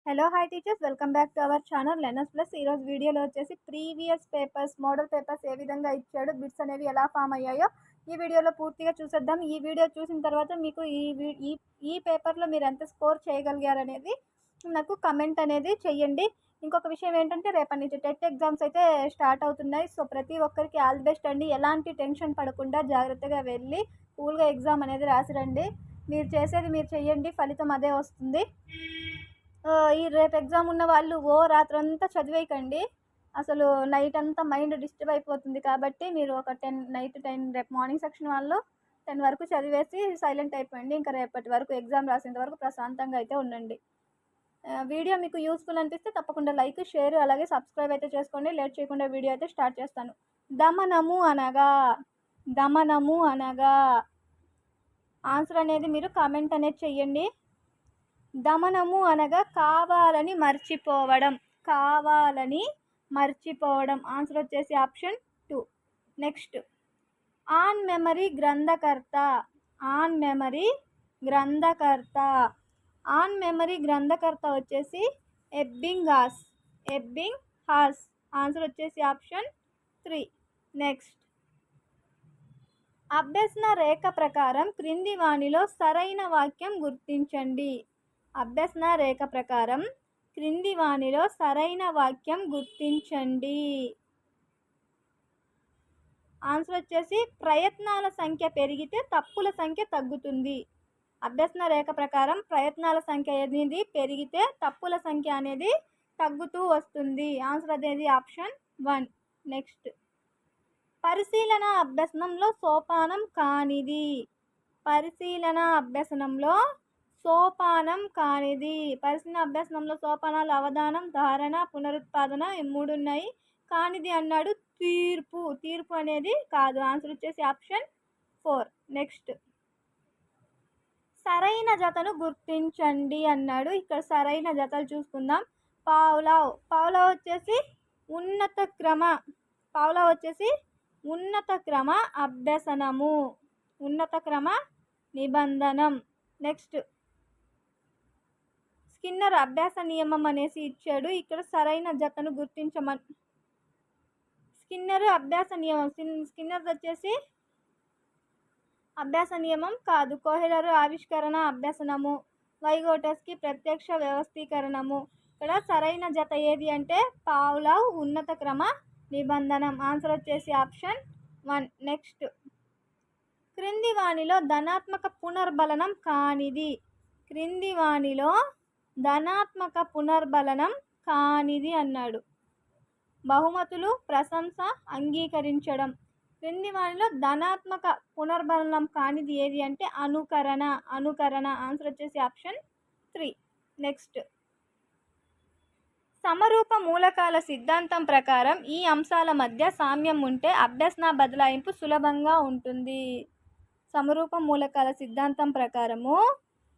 Hello hi teachers, welcome back to our channel learners plus. ఈరోజు వీడియోలో వచ్చేసి previous papers model papers ఏ విధంగా ఇచ్చాడు, బిట్స్ అనేవి ఎలా ఫామ్ అయ్యాయో ఈ వీడియోలో పూర్తిగా చూసేద్దాం. ఈ వీడియో చూసిన తర్వాత మీకు ఈ పేపర్లో మీరు ఎంత స్కోర్ చేయగలిగారనేది నాకు కమెంట్ అనేది చెయ్యండి. ఇంకొక విషయం ఏంటంటే, రేపటి నుంచి టెట్ ఎగ్జామ్స్ అయితే స్టార్ట్ అవుతున్నాయి. సో ప్రతి ఒక్కరికి ఆల్ ది బెస్ట్ అండి. ఎలాంటి టెన్షన్ పడకుండా జాగ్రత్తగా వెళ్ళి కూల్గా ఎగ్జామ్ అనేది రాసిరండి. మీరు చేసేది మీరు చెయ్యండి, ఫలితం అదే వస్తుంది. ఈ రేపు ఎగ్జామ్ ఉన్న వాళ్ళు రాత్రంతా చదివేయకండి. అసలు నైట్ అంతా మైండ్ డిస్టర్బ్ అయిపోతుంది. కాబట్టి మీరు ఒక నైట్ 10 రేపు మార్నింగ్ సెక్షన్ వాళ్ళు 10 వరకు చదివేసి సైలెంట్ అయిపోయింది. ఇంకా రేపటి వరకు ఎగ్జామ్ రాసేంత వరకు ప్రశాంతంగా అయితే ఉండండి. వీడియో మీకు యూస్ఫుల్ అనిపిస్తే తప్పకుండా లైక్, షేర్ అలాగే సబ్స్క్రైబ్ అయితే చేసుకోండి. లేట్ చేయకుండా వీడియో అయితే స్టార్ట్ చేస్తాను. దమనము అనగా ఆన్సర్ అనేది మీరు కామెంట్ అనేది చెయ్యండి. దమనము అనగా కావాలని మర్చిపోవడం. ఆన్సర్ వచ్చేసి ఆప్షన్ 2. నెక్స్ట్, ఆన్ మెమరీ గ్రంథకర్త వచ్చేసి ఎబ్బింగ్ హాస్. ఆన్సర్ వచ్చేసి ఆప్షన్ 3. నెక్స్ట్, అభ్యసన రేఖ ప్రకారం క్రింది వాణిలో సరైన వాక్యం గుర్తించండి. అభ్యసన రేఖ ప్రకారం క్రింది వాణిలో సరైన వాక్యం గుర్తించండి. ఆన్సర్ వచ్చేసి ప్రయత్నాల సంఖ్య పెరిగితే తప్పుల సంఖ్య తగ్గుతుంది. అభ్యసన రేఖ ప్రకారం ప్రయత్నాల సంఖ్య అనేది పెరిగితే తప్పుల సంఖ్య అనేది తగ్గుతూ వస్తుంది. ఆన్సర్ అనేది ఆప్షన్ 1. నెక్స్ట్, పరిశీలన అభ్యసనంలో సోపానం కానిది. పరిశీలన అభ్యసనంలో అభ్యసనంలో సోపానాలు అవధానం, ధారణ, పునరుత్పాదన ఈ 3 ఉన్నాయి. కానిది అన్నాడు తీర్పు అనేది కాదు. ఆన్సర్ వచ్చేసి ఆప్షన్ 4. నెక్స్ట్, సరైన జతను గుర్తించండి అన్నాడు. ఇక్కడ సరైన జతలు చూసుకుందాం. పావులా వచ్చేసి ఉన్నత క్రమ అభ్యసనము, ఉన్నత క్రమ నిబంధనం. నెక్స్ట్, స్కిన్నర్ అభ్యాస నియమం అనేసి ఇచ్చాడు. ఇక్కడ సరైన జతను స్కిన్నర్ వచ్చేసి అభ్యాస నియమం కాదు. కోహెలర్ ఆవిష్కరణ అభ్యసనము, వైగోటస్కి ప్రత్యక్ష వ్యవస్థీకరణము. ఇక్కడ సరైన జత ఏది అంటే పావ్లావ్ ఉన్నత క్రమ నిబంధనం. ఆన్సర్ వచ్చేసి ఆప్షన్ 1. నెక్స్ట్, క్రింది వాణిలో ధనాత్మక పునర్బలనం కానిది అన్నాడు. బహుమతులు, ప్రశంస, అంగీకరించడం. క్రింది వాణిలో ధనాత్మక పునర్బలనం కానిది ఏది అంటే అనుకరణ. ఆన్సర్ వచ్చేసి ఆప్షన్ 3. నెక్స్ట్, సమరూప మూలకాల సిద్ధాంతం ప్రకారం ఈ అంశాల మధ్య సామ్యం ఉంటే అభ్యసన బదలాయింపు సులభంగా ఉంటుంది. సమరూప మూలకాల సిద్ధాంతం ప్రకారము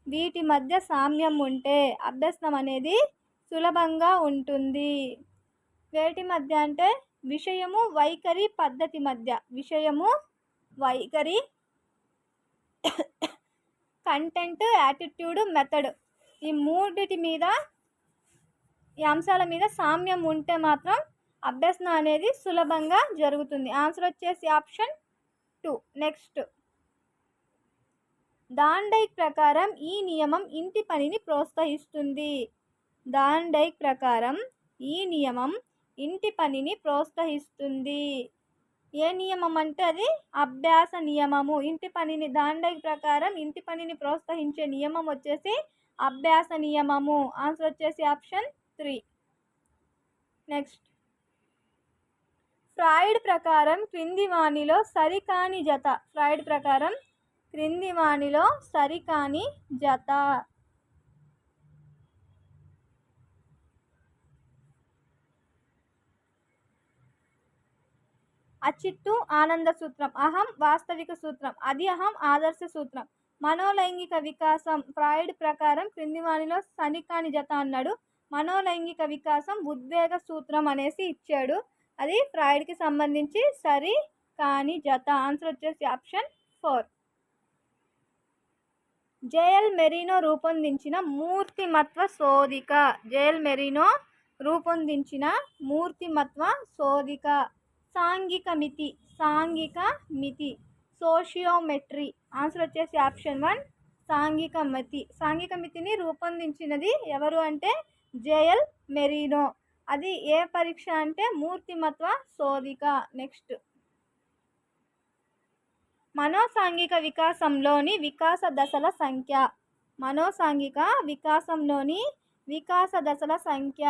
వీటి మధ్య సామ్యం ఉంటే అభ్యసనం అనేది సులభంగా ఉంటుంది. వేటి మధ్య అంటే విషయము, వైఖరి, పద్ధతి మధ్య. కంటెంట్, యాటిట్యూడ్, మెథడ్ ఈ మూడిటి మీద, ఈ అంశాల మీద సామ్యం ఉంటే మాత్రం అభ్యసన అనేది సులభంగా జరుగుతుంది. ఆన్సర్ వచ్చేసి ఆప్షన్ 2. నెక్స్ట్, థాండైక్ ప్రకారం ఈ నియమం ఇంటి పనిని ప్రోత్సహిస్తుంది. థాండైక్ ప్రకారం ఈ నియమం ఇంటి పనిని ప్రోత్సహిస్తుంది. ఏ నియమం అంటే అది అభ్యాస నియమము. థాండైక్ ప్రకారం ఇంటి పనిని ప్రోత్సహించే నియమం వచ్చేసి అభ్యాస నియమము. ఆన్సర్ వచ్చేసి ఆప్షన్ 3. నెక్స్ట్, ఫ్రాయిడ్ ప్రకారం క్రింది వాణిలో సరికాని జత. అచిత్తు ఆనంద సూత్రం, అహం వాస్తవిక సూత్రం, అది అహం ఆదర్శ సూత్రం. మనోలైంగిక వికాసం ఫ్రాయిడ్ ప్రకారం క్రింది వాణిలో సరికాని జత అన్నాడు. మనోలైంగిక వికాసం ఉద్వేగ సూత్రం అనేసి ఇచ్చాడు. అది ఫ్రాయిడ్కి సంబంధించి సరి కాని జత. ఆన్సర్ వచ్చేసి ఆప్షన్ 4. జేఎల్ మెరీనో రూపొందించిన మూర్తిమత్వ శోధిక. జేఎల్ మెరీనో రూపొందించిన మూర్తిమత్వ శోధిక. సాంఘిక మితి. సాంఘిక మితి. సోషియోమెట్రీ. ఆన్సర్ వచ్చేసి ఆప్షన్ 1 సాంఘిక మితి. సాంఘిక మితిని రూపొందించినది ఎవరు అంటే జేఎల్ మెరీనో. అది ఏ పరీక్ష అంటే మూర్తిమత్వ శోధిక. నెక్స్ట్, మనోసాంఘిక వికాసంలోని వికాస దశల సంఖ్య. మనోసాంఘిక వికాసంలోని వికాస దశల సంఖ్య.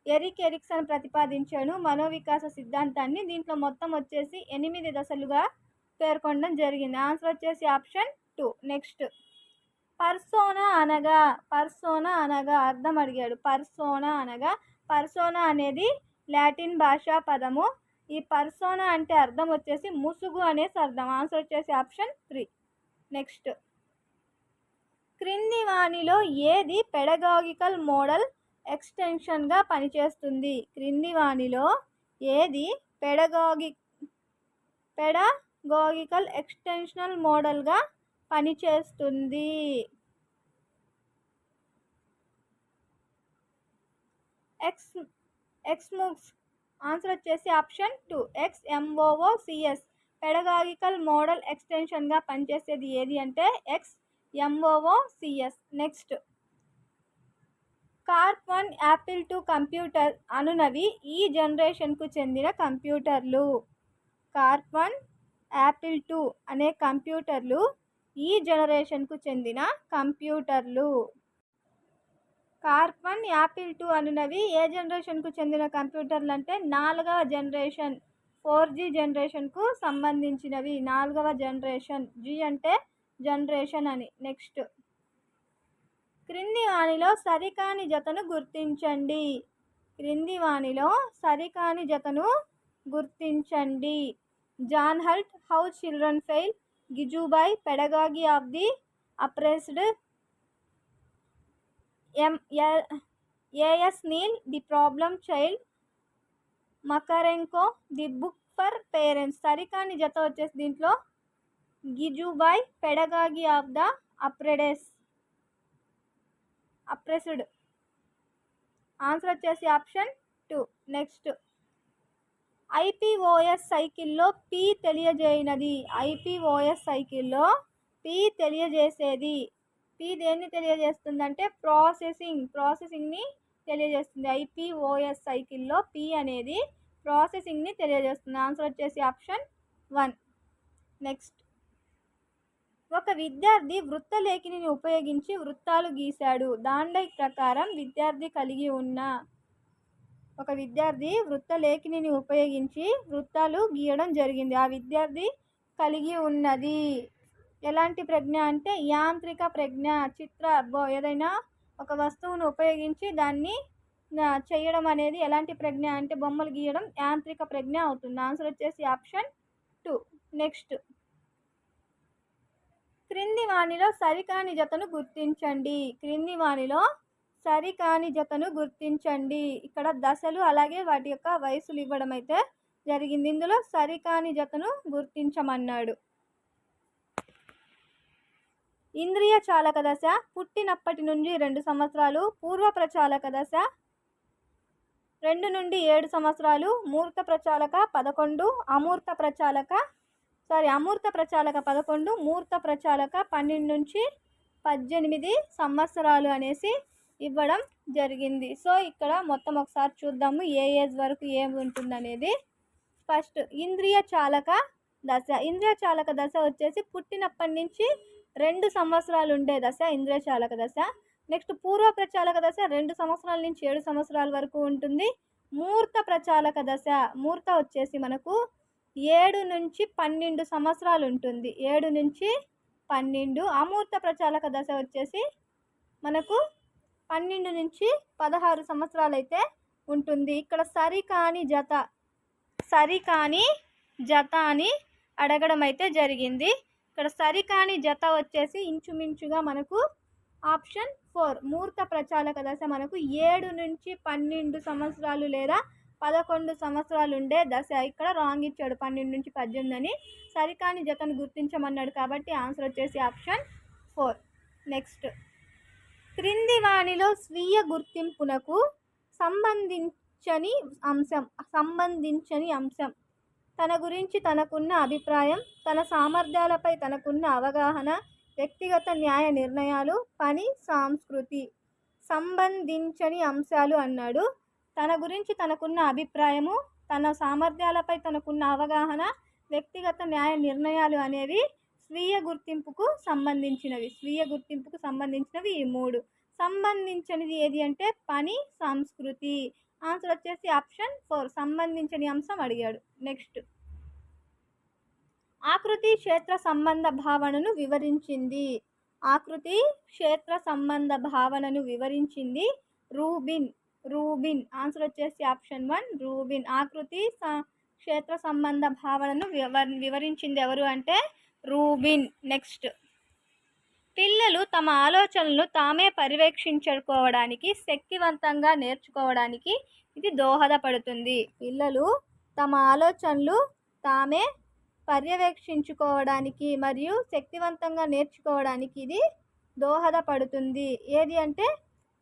ఎరిక్ ఎరిక్సన్ ప్రతిపాదించాడు మనోవికాస సిద్ధాంతాన్ని. దీంట్లో మొత్తం వచ్చేసి 8 దశలుగా పేర్కొనడం జరిగింది. ఆన్సర్ వచ్చేసి ఆప్షన్ 2. నెక్స్ట్, పర్సోనా అనగా. పర్సోనా అనగా అర్థం అడిగాడు. పర్సోనా అనగా, పర్సోనా అనేది లాటిన్ భాషా పదము. ఈ పర్సోనా అంటే అర్థం వచ్చేసి ముసుగు అనేసి అర్థం. ఆన్సర్ వచ్చేసి ఆప్షన్ 3. నెక్స్ట్, క్రింది వానిలో ఏది పెడగాగికల్ మోడల్ ఎక్స్టెన్షన్గా పనిచేస్తుంది? క్రింది వానిలో ఏది పెడగాగికల్ ఎక్స్టెన్షనల్ మోడల్గా పనిచేస్తుంది? ఎక్స్మూక్స్. ఆన్సర్ వచ్చేసి ఆప్షన్ 2 XMOOCS. పెడగాగికల్ మోడల్ ఎక్స్టెన్షన్గా పనిచేసేది ఏది అంటే XMOOCS. నెక్స్ట్, కార్ప్ 1 యాపిల్ 2 కంప్యూటర్ అనునవి ఈ జనరేషన్కు చెందిన కంప్యూటర్లు. కార్ప్ 1 యాపిల్ 2 అనే కంప్యూటర్లు ఈ జనరేషన్కు చెందిన కంప్యూటర్లు. కార్ప్ 1 యాపిల్ 2 అనునవి ఏ జనరేషన్కు చెందిన కంప్యూటర్లు అంటే 4వ జనరేషన్ 4G జనరేషన్కు సంబంధించినవి. 4వ జనరేషన్. G అంటే జనరేషన్ అని. నెక్స్ట్, క్రింది వానిలో సరికాని జతను గుర్తించండి. క్రింది వానిలో సరికాని జతను గుర్తించండి. John Holt, how children fail. గిజుబాయ్, pedagogy of the oppressed. AS Neill, the problem child. Makarenko, the book for parents. సరికాని జత వచ్చేసి దీంట్లో గిజుబాయ్, pedagogy of the oppressed. Answer వచ్చేసి ఆప్షన్ 2. నెక్స్ట్, ఐపీఓఎస్ సైకిల్లో పి తెలియజేయనది. ఐపీఓఎస్ సైకిల్లో పి తెలియజేసేది. పి దేన్ని తెలియజేస్తుందంటే ప్రాసెసింగ్ని తెలియజేస్తుంది. ఐపీఓఎస్ సైకిల్లో పి అనేది ప్రాసెసింగ్ని తెలియజేస్తుంది. ఆన్సర్ వచ్చేసి ఆప్షన్ 1. నెక్స్ట్, ఒక విద్యార్థి వృత్తలేఖిని ఉపయోగించి వృత్తాలు గీశాడు. దాండైక్ ప్రకారం విద్యార్థి కలిగి ఉన్న. ఒక విద్యార్థి వృత్తలేఖిని ఉపయోగించి వృత్తాలు గీయడం జరిగింది. ఆ విద్యార్థి కలిగి ఉన్నది ఎలాంటి ప్రజ్ఞ అంటే యాంత్రిక ప్రజ్ఞ. ఏదైనా ఒక వస్తువును ఉపయోగించి దాన్ని చేయడం అనేది ఎలాంటి ప్రజ్ఞ అంటే బొమ్మలు గీయడం యాంత్రిక ప్రజ్ఞ అవుతుంది. ఆన్సర్ వచ్చేసి ఆప్షన్ 2. నెక్స్ట్, క్రింది వానిలో సరికాని జతను గుర్తించండి. క్రింది వానిలో సరికాని జతను గుర్తించండి. ఇక్కడ దశలు అలాగే వాటి యొక్క వయసులు ఇవ్వడం అయితే జరిగింది. ఇందులో సరికాని జతను గుర్తించమన్నాడు. ఇంద్రియ చాలక దశ పుట్టినప్పటి నుండి 2 సంవత్సరాలు. పూర్వ ప్రచాలక దశ 2 నుండి 7 సంవత్సరాలు. అమూర్త ప్రచాలక 11, మూర్త ప్రచాలక 11, మూర్త ప్రచాలక 12 నుంచి 18 సంవత్సరాలు అనేసి ఇవ్వడం జరిగింది. సో ఇక్కడ మొత్తం ఒకసారి చూద్దాము ఏ ఏజ్ వరకు ఏమి ఉంటుందనేది. ఫస్ట్, ఇంద్రియ చాలక దశ. ఇంద్రియ చాలక దశ వచ్చేసి పుట్టినప్పటి నుంచి 2 సంవత్సరాలు ఉండే దశ ఇంద్రియ చాలక దశ. నెక్స్ట్, పూర్వ ప్రచాలక దశ 2 సంవత్సరాల నుంచి 7 సంవత్సరాల వరకు ఉంటుంది. మూర్త ప్రచాలక దశ, మూర్త వచ్చేసి మనకు 7 నుంచి 12 సంవత్సరాలు ఉంటుంది. 7 నుంచి 12. అమూర్త ప్రచాలక దశ వచ్చేసి మనకు 12 నుంచి 16 సంవత్సరాలు అయితే ఉంటుంది. ఇక్కడ సరికాని జత అని అడగడం అయితే జరిగింది. ఇక్కడ సరికాని జత వచ్చేసి ఇంచుమించుగా మనకు ఆప్షన్ 4 మూర్త ప్రచాలక దశ మనకు 7 నుంచి 12 సంవత్సరాలు లేదా 11 సంవత్సరాలు ఉండే దశ. ఇక్కడ రాంగ్ ఇచ్చాడు 12 నుంచి 18 అని. సరికాని జతను గుర్తించమన్నాడు కాబట్టి ఆన్సర్ వచ్చేసి ఆప్షన్ 4. నెక్స్ట్, క్రింది వానిలో స్వీయ గుర్తింపునకు సంబంధించని అంశం తన గురించి తనకున్న అభిప్రాయం, తన సామర్థ్యాలపై తనకున్న అవగాహన, వ్యక్తిగత న్యాయ నిర్ణయాలు, పని, సంస్కృతి. సంబంధించని అంశాలు అన్నాడు. తన గురించి తనకున్న అభిప్రాయము, తన సామర్థ్యాలపై తనకున్న అవగాహన, వ్యక్తిగత న్యాయ నిర్ణయాలు అనేవి స్వీయ గుర్తింపుకు సంబంధించినవి ఈ 3. సంబంధించనిది ఏది అంటే పని, సంస్కృతి. ఆన్సర్ వచ్చేసి ఆప్షన్ 4, సంబంధించని అంశం అడిగాడు. నెక్స్ట్, ఆకృతి క్షేత్ర సంబంధ భావనను వివరించింది. ఆకృతి క్షేత్ర సంబంధ భావనను వివరించింది రూబిన్. ఆన్సర్ వచ్చేసి ఆప్షన్ 1, రూబిన్. ఆకృతి క్షేత్ర సంబంధ భావనను వివరించింది ఎవరు అంటే రూబిన్. నెక్స్ట్, పిల్లలు తమ ఆలోచనలను తామే పర్యవేక్షించుకోవడానికి, శక్తివంతంగా నేర్చుకోవడానికి ఇది దోహదపడుతుంది. పిల్లలు తమ ఆలోచనలు తామే పర్యవేక్షించుకోవడానికి మరియు శక్తివంతంగా నేర్చుకోవడానికి ఇది దోహదపడుతుంది. ఏది అంటే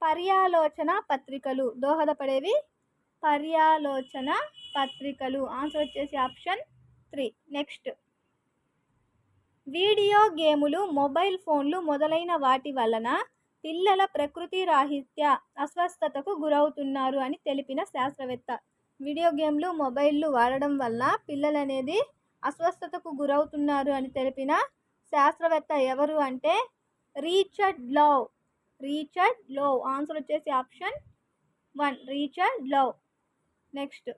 పర్యాలోచన పత్రికలు. దోహదపడేవి పర్యాలోచన పత్రికలు. ఆన్సర్ వచ్చేసి ఆప్షన్ 3. నెక్స్ట్, వీడియో గేములు, మొబైల్ ఫోన్లు మొదలైన వాటి వలన పిల్లల ప్రకృతి రాహిత్య అస్వస్థతకు గురవుతున్నారు అని తెలిపిన శాస్త్రవేత్త. వీడియో గేమ్లు, మొబైల్లు వాడడం వల్ల పిల్లలు అనేది అస్వస్థతకు గురవుతున్నారు అని తెలిపిన శాస్త్రవేత్త ఎవరు అంటే రిచర్డ్ లవ్. ఆన్సర్ వచ్చేసి ఆప్షన్ 1, రిచర్డ్ లవ్. నెక్స్ట్,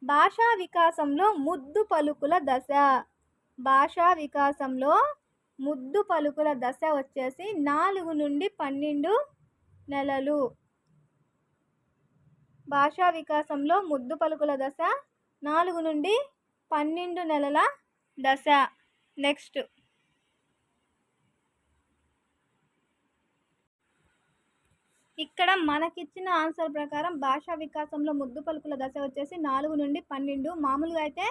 భాషా వికాసంలో ముద్దు పలుకుల దశ. భాషా వికాసంలో ముద్దు పలుకుల దశ వచ్చేసి 4 నుండి 12 నెలలు. భాషా వికాసంలో ముద్దు పలుకుల దశ 4 నుండి 12 నెలల దశ. నెక్స్ట్, ఇక్కడ మనకిచ్చిన ఆన్సర్ ప్రకారం భాషా వికాసంలో ముద్దు పలుకుల దశ వచ్చేసి 4 నుండి 12. మామూలుగా అయితే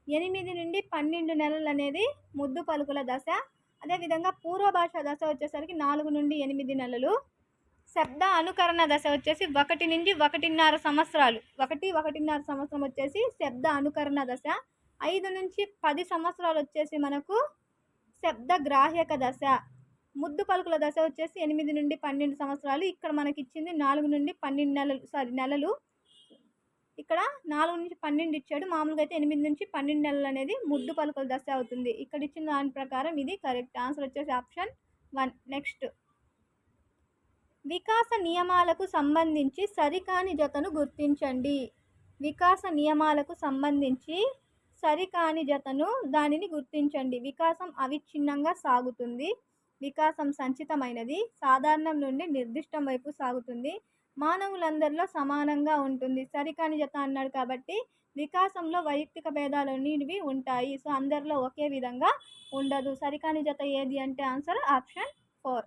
8 నుండి 12 నెలలు అనేది ముద్దు పలుకుల దశ. అదేవిధంగా పూర్వ భాష దశ వచ్చేసరికి 4 నుండి 8 నెలలు. శబ్ద అనుకరణ దశ వచ్చేసి 1 నుండి 1.5 సంవత్సరాలు. 1.5 సంవత్సరం వచ్చేసి శబ్ద అనుకరణ దశ. 5 నుంచి 10 సంవత్సరాలు వచ్చేసి మనకు శబ్ద గ్రాహ్యక దశ. ముద్దు పలుకుల దశ వచ్చేసి 8 నుండి 12 సంవత్సరాలు. ఇక్కడ మనకి ఇచ్చింది 4 నుండి 12 నెలలు. ఇక్కడ 4 నుంచి 12 ఇచ్చాడు. మామూలుగా అయితే 8 నుంచి 12 నెలలు అనేది ముద్దు పలుకుల దశ అవుతుంది. ఇక్కడ ఇచ్చిన దాని ప్రకారం ఇది కరెక్ట్. ఆన్సర్ వచ్చేసి ఆప్షన్ 1. నెక్స్ట్, వికాస నియమాలకు సంబంధించి సరికాని జతను గుర్తించండి. వికాస నియమాలకు సంబంధించి సరికాని జతను దానిని గుర్తించండి. వికాసం అవిచ్ఛిన్నంగా సాగుతుంది. వికాసం సంచితమైనది. సాధారణం నుండి నిర్దిష్టం వైపు సాగుతుంది. మానవులందరిలో సమానంగా ఉంటుంది. సరికాని జత అన్నాడు కాబట్టి వికాసంలో వైయక్తిక భేదాలు అనేవి ఉంటాయి. సో అందరిలో ఒకే విధంగా ఉండదు. సరికాని జత ఏది అంటే answer option 4.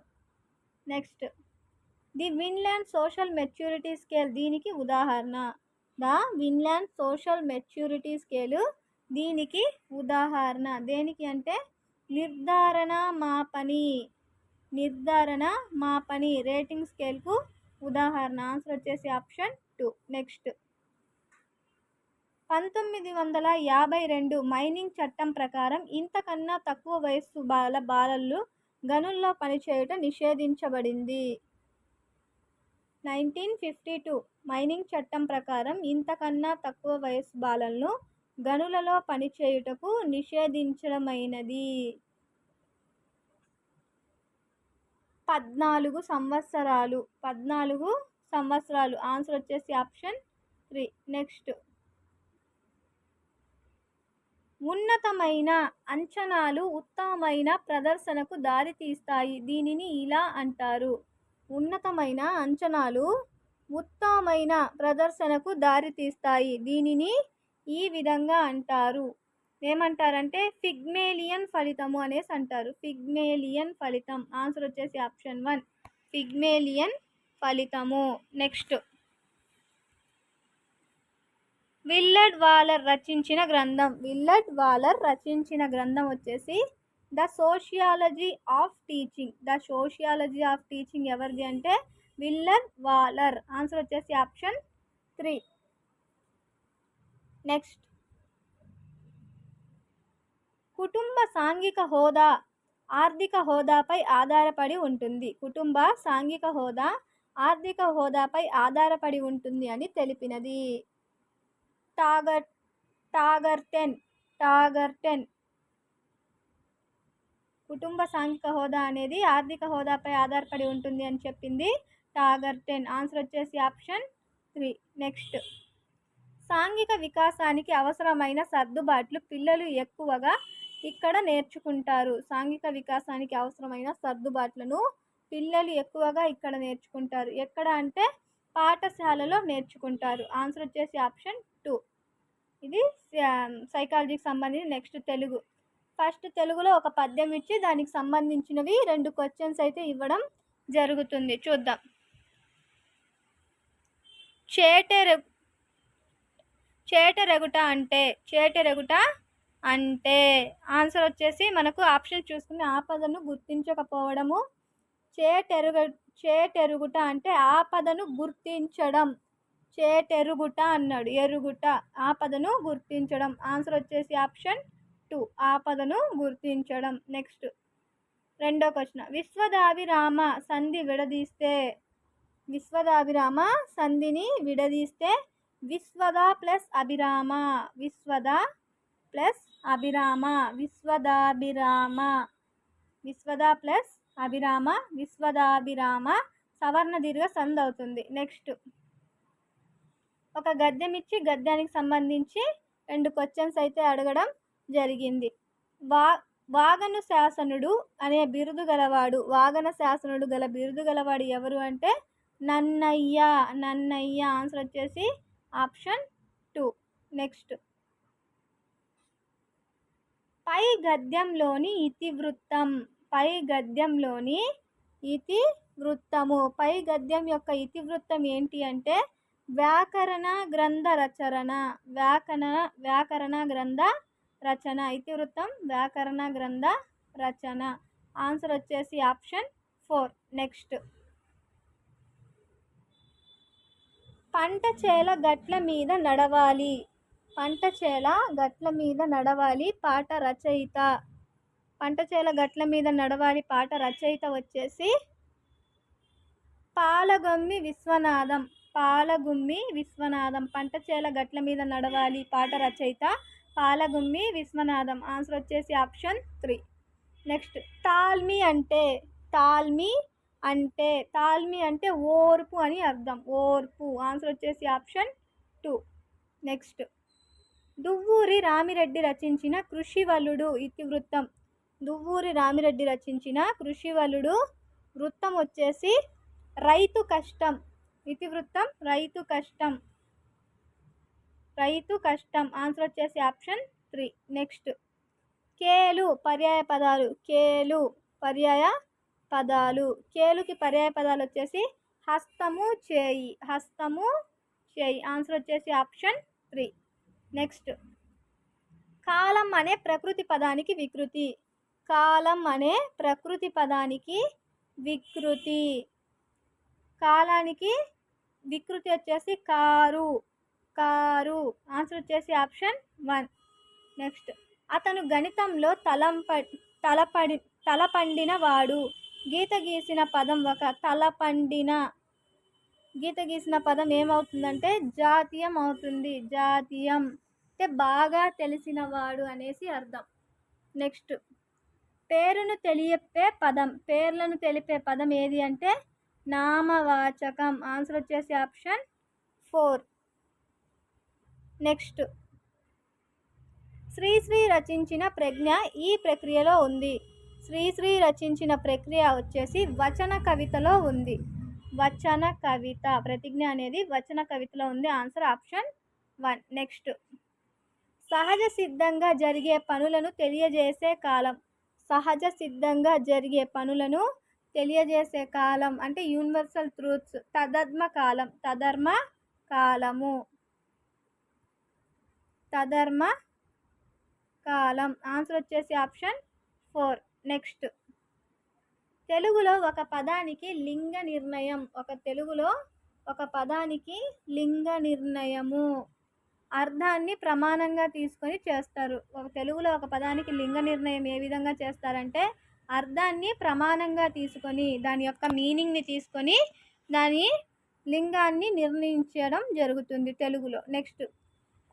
Next, the Vineland social maturity scale దీనికి ఉదాహరణ. The Vineland social maturity scale దీనికి ఉదాహరణ. దేనికి అంటే నిర్ధారణ మాపని రేటింగ్ స్కేల్కు ఉదాహరణ. ఆన్సర్ వచ్చేసి ఆప్షన్ 2. నెక్స్ట్, 1952 మైనింగ్ చట్టం ప్రకారం ఇంతకన్నా తక్కువ వయస్సు బాలలు గనుల్లో పనిచేయుట నిషేధించబడింది. 1952 మైనింగ్ చట్టం ప్రకారం ఇంతకన్నా తక్కువ వయస్సు బాలలను గనులలో పనిచేయుటకు నిషేధించడమైనది. 14 సంవత్సరాలు. ఆన్సర్ వచ్చేసి ఆప్షన్ 3. నెక్స్ట్, ఉన్నతమైన అంచనాలు ఉత్తమమైన ప్రదర్శనకు దారితీస్తాయి. దీనిని ఇలా అంటారు. ఉన్నతమైన అంచనాలు ఉత్తమమైన ప్రదర్శనకు దారితీస్తాయి. దీనిని ఈ విధంగా అంటారు. ఏమంటారంటే పిగ్మేలియన్ ఫలితము అనేసి అంటారు. పిగ్మేలియన్ ఫలితం. ఆన్సర్ వచ్చేసి ఆప్షన్ 1, పిగ్మేలియన్ ఫలితము. నెక్స్ట్, విల్లర్డ్ వాలర్ రచించిన గ్రంథం. విల్లర్డ్ వాలర్ రచించిన గ్రంథం వచ్చేసి the sociology of teaching. The sociology of teaching ఎవరిది అంటే విల్లర్ వాలర్. ఆన్సర్ వచ్చేసి ఆప్షన్ 3. నెక్స్ట్, కుటుంబ సాంఘిక హోదా ఆర్థిక హోదాపై ఆధారపడి ఉంటుంది. కుటుంబ సాంఘిక హోదా ఆర్థిక హోదాపై ఆధారపడి ఉంటుంది అని తెలిపినది. టాగర్టెన్. కుటుంబ సాంఘిక హోదా అనేది ఆర్థిక హోదాపై ఆధారపడి ఉంటుంది అని చెప్పింది టాగర్టెన్. ఆన్సర్ వచ్చేసి ఆప్షన్ 3. నెక్స్ట్, సాంఘిక వికాసానికి అవసరమైన సర్దుబాట్లు పిల్లలు ఎక్కువగా ఇక్కడ నేర్చుకుంటారు. సాంఘిక వికాసానికి అవసరమైన సర్దుబాట్లను పిల్లలు ఎక్కువగా ఇక్కడ నేర్చుకుంటారు. ఎక్కడ అంటే పాఠశాలలో నేర్చుకుంటారు. ఆన్సర్ వచ్చేసి ఆప్షన్ 2. ఇది సైకాలజీకి సంబంధించి. నెక్స్ట్, తెలుగు. ఫస్ట్ తెలుగులో ఒక పద్యం ఇచ్చి దానికి సంబంధించినవి 2 క్వశ్చన్స్ అయితే ఇవ్వడం జరుగుతుంది. చూద్దాం. చేటెరెగుట అంటే ఆన్సర్ వచ్చేసి మనకు ఆప్షన్ చూసుకుని ఆపదను గుర్తించకపోవడము. చేటెరుగుట అంటే ఆపదను గుర్తించడం. చేటెరుగుట అన్నాడు, ఎరుగుట ఆపదను గుర్తించడం. ఆన్సర్ వచ్చేసి ఆప్షన్ 2, ఆపదను గుర్తించడం. నెక్స్ట్, రెండో క్వశ్చన్, విశ్వదాభిరామ సంధిని విడదీస్తే విశ్వద ప్లస్ అభిరామ. విశ్వదాభిరామ సవర్ణ దీర్ఘ సంధి అవుతుంది. నెక్స్ట్, ఒక గద్యం ఇచ్చి గద్యానికి సంబంధించి 2 క్వశ్చన్స్ అయితే అడగడం జరిగింది. వాగన శాసనుడు అనే బిరుదు గలవాడు. వాగన శాసనుడు గల బిరుదు గలవాడు ఎవరు అంటే నన్నయ్య. ఆన్సర్ వచ్చేసి ఆప్షన్ 2. నెక్స్ట్, పై గద్యంలోని ఇతివృత్తము. పై గద్యం యొక్క ఇతివృత్తం ఏంటి అంటే వ్యాకరణ గ్రంథ రచన. ఇతివృత్తం వ్యాకరణ గ్రంథ రచన. ఆన్సర్ వచ్చేసి ఆప్షన్ 4. నెక్స్ట్, పంట చేల గట్ల మీద నడవాలి పాట రచయిత. పాట రచయిత వచ్చేసి పాలగుమ్మి విశ్వనాథం. పంట చేల గట్ల మీద నడవాలి పాట రచయిత పాలగుమ్మి విశ్వనాథం. ఆన్సర్ వచ్చేసి ఆప్షన్ 3. నెక్స్ట్, తాల్మి అంటే ఓర్పు అని అర్థం. ఓర్పు. ఆన్సర్ వచ్చేసి ఆప్షన్ 2. నెక్స్ట్, దువ్వూరి రామిరెడ్డి రచించిన కృషివలుడు ఇతివృత్తం. దువ్వూరి రామిరెడ్డి రచించిన కృషివలుడు వృత్తం వచ్చేసి రైతు కష్టం. ఇతివృత్తం రైతు కష్టం. ఆన్సర్ వచ్చేసి ఆప్షన్ 3. నెక్స్ట్, కేలు పర్యాయ పదాలు. కేలుకి పర్యాయ పదాలు వచ్చేసి హస్తము, చేయి. ఆన్సర్ వచ్చేసి ఆప్షన్ 3. నెక్స్ట్, కాలం అనే ప్రకృతి పదానికి వికృతి. కాలానికి వికృతి వచ్చేసి కారు. ఆన్సర్ వచ్చేసి ఆప్షన్ 1. నెక్స్ట్, అతను గణితంలో తలపండిన వాడు. గీత గీసిన పదం ఏమవుతుందంటే జాతీయం అవుతుంది. జాతీయం అంటే బాగా తెలిసినవాడు అనేసి అర్థం. నెక్స్ట్, పేర్లను తెలిపే పదం ఏది అంటే నామవాచకం. ఆన్సర్ వచ్చేసి ఆప్షన్ 4. నెక్స్ట్, శ్రీశ్రీ రచించిన ప్రజ్ఞ ఈ ప్రక్రియలో ఉంది. శ్రీశ్రీ రచించిన ప్రక్రియ వచ్చేసి వచన కవితలో ఉంది. ప్రతిజ్ఞ అనేది వచన కవితలో ఉంది. Answer option 1. నెక్స్ట్, సహజ సిద్ధంగా జరిగే పనులను తెలియజేసే కాలం అంటే యూనివర్సల్ ట్రూత్స్. తదర్మ కాలం. ఆన్సర్ వచ్చేసి ఆప్షన్ 4. నెక్స్ట్ తెలుగులో ఒక పదానికి లింగ నిర్ణయం. తెలుగులో ఒక పదానికి లింగ నిర్ణయము అర్థాన్ని ప్రమాణంగా తీసుకొని చేస్తారు. తెలుగులో ఒక పదానికి లింగ నిర్ణయం ఏ విధంగా చేస్తారంటే అర్థాన్ని ప్రమాణంగా తీసుకొని దాని యొక్క మీనింగ్ని తీసుకొని దాని లింగాన్ని నిర్ణయించడం జరుగుతుంది తెలుగులో. నెక్స్ట్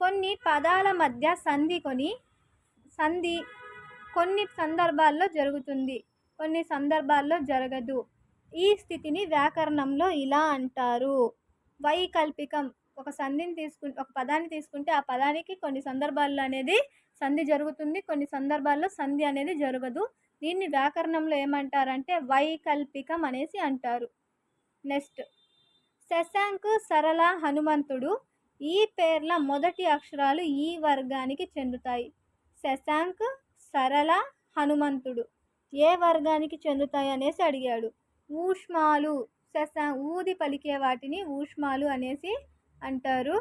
కొన్ని పదాల మధ్య సంధి కొన్ని సందర్భాల్లో జరుగుతుంది, కొన్ని సందర్భాల్లో జరగదు. ఈ స్థితిని వ్యాకరణంలో ఇలా అంటారు. వైకల్పికం. ఒక పదాన్ని తీసుకుంటే ఆ పదానికి కొన్ని సందర్భాల్లో అనేది సంధి జరుగుతుంది, కొన్ని సందర్భాల్లో సంధి అనేది జరగదు. దీన్ని వ్యాకరణంలో ఏమంటారంటే వైకల్పికం అనేసి అంటారు. నెక్స్ట్ శశాంక్, సరళ, హనుమంతుడు ఈ పేర్ల మొదటి అక్షరాలు ఈ వర్గానికి చెందుతాయి. శశాంక్, సరళ, హనుమంతుడు ఏ వర్గానికి చెందుతాయి అనేసి అడిగాడు. ఊష్మాలు. ఊది పలికే వాటిని ఊష్మాలు అనేసి అంటారు.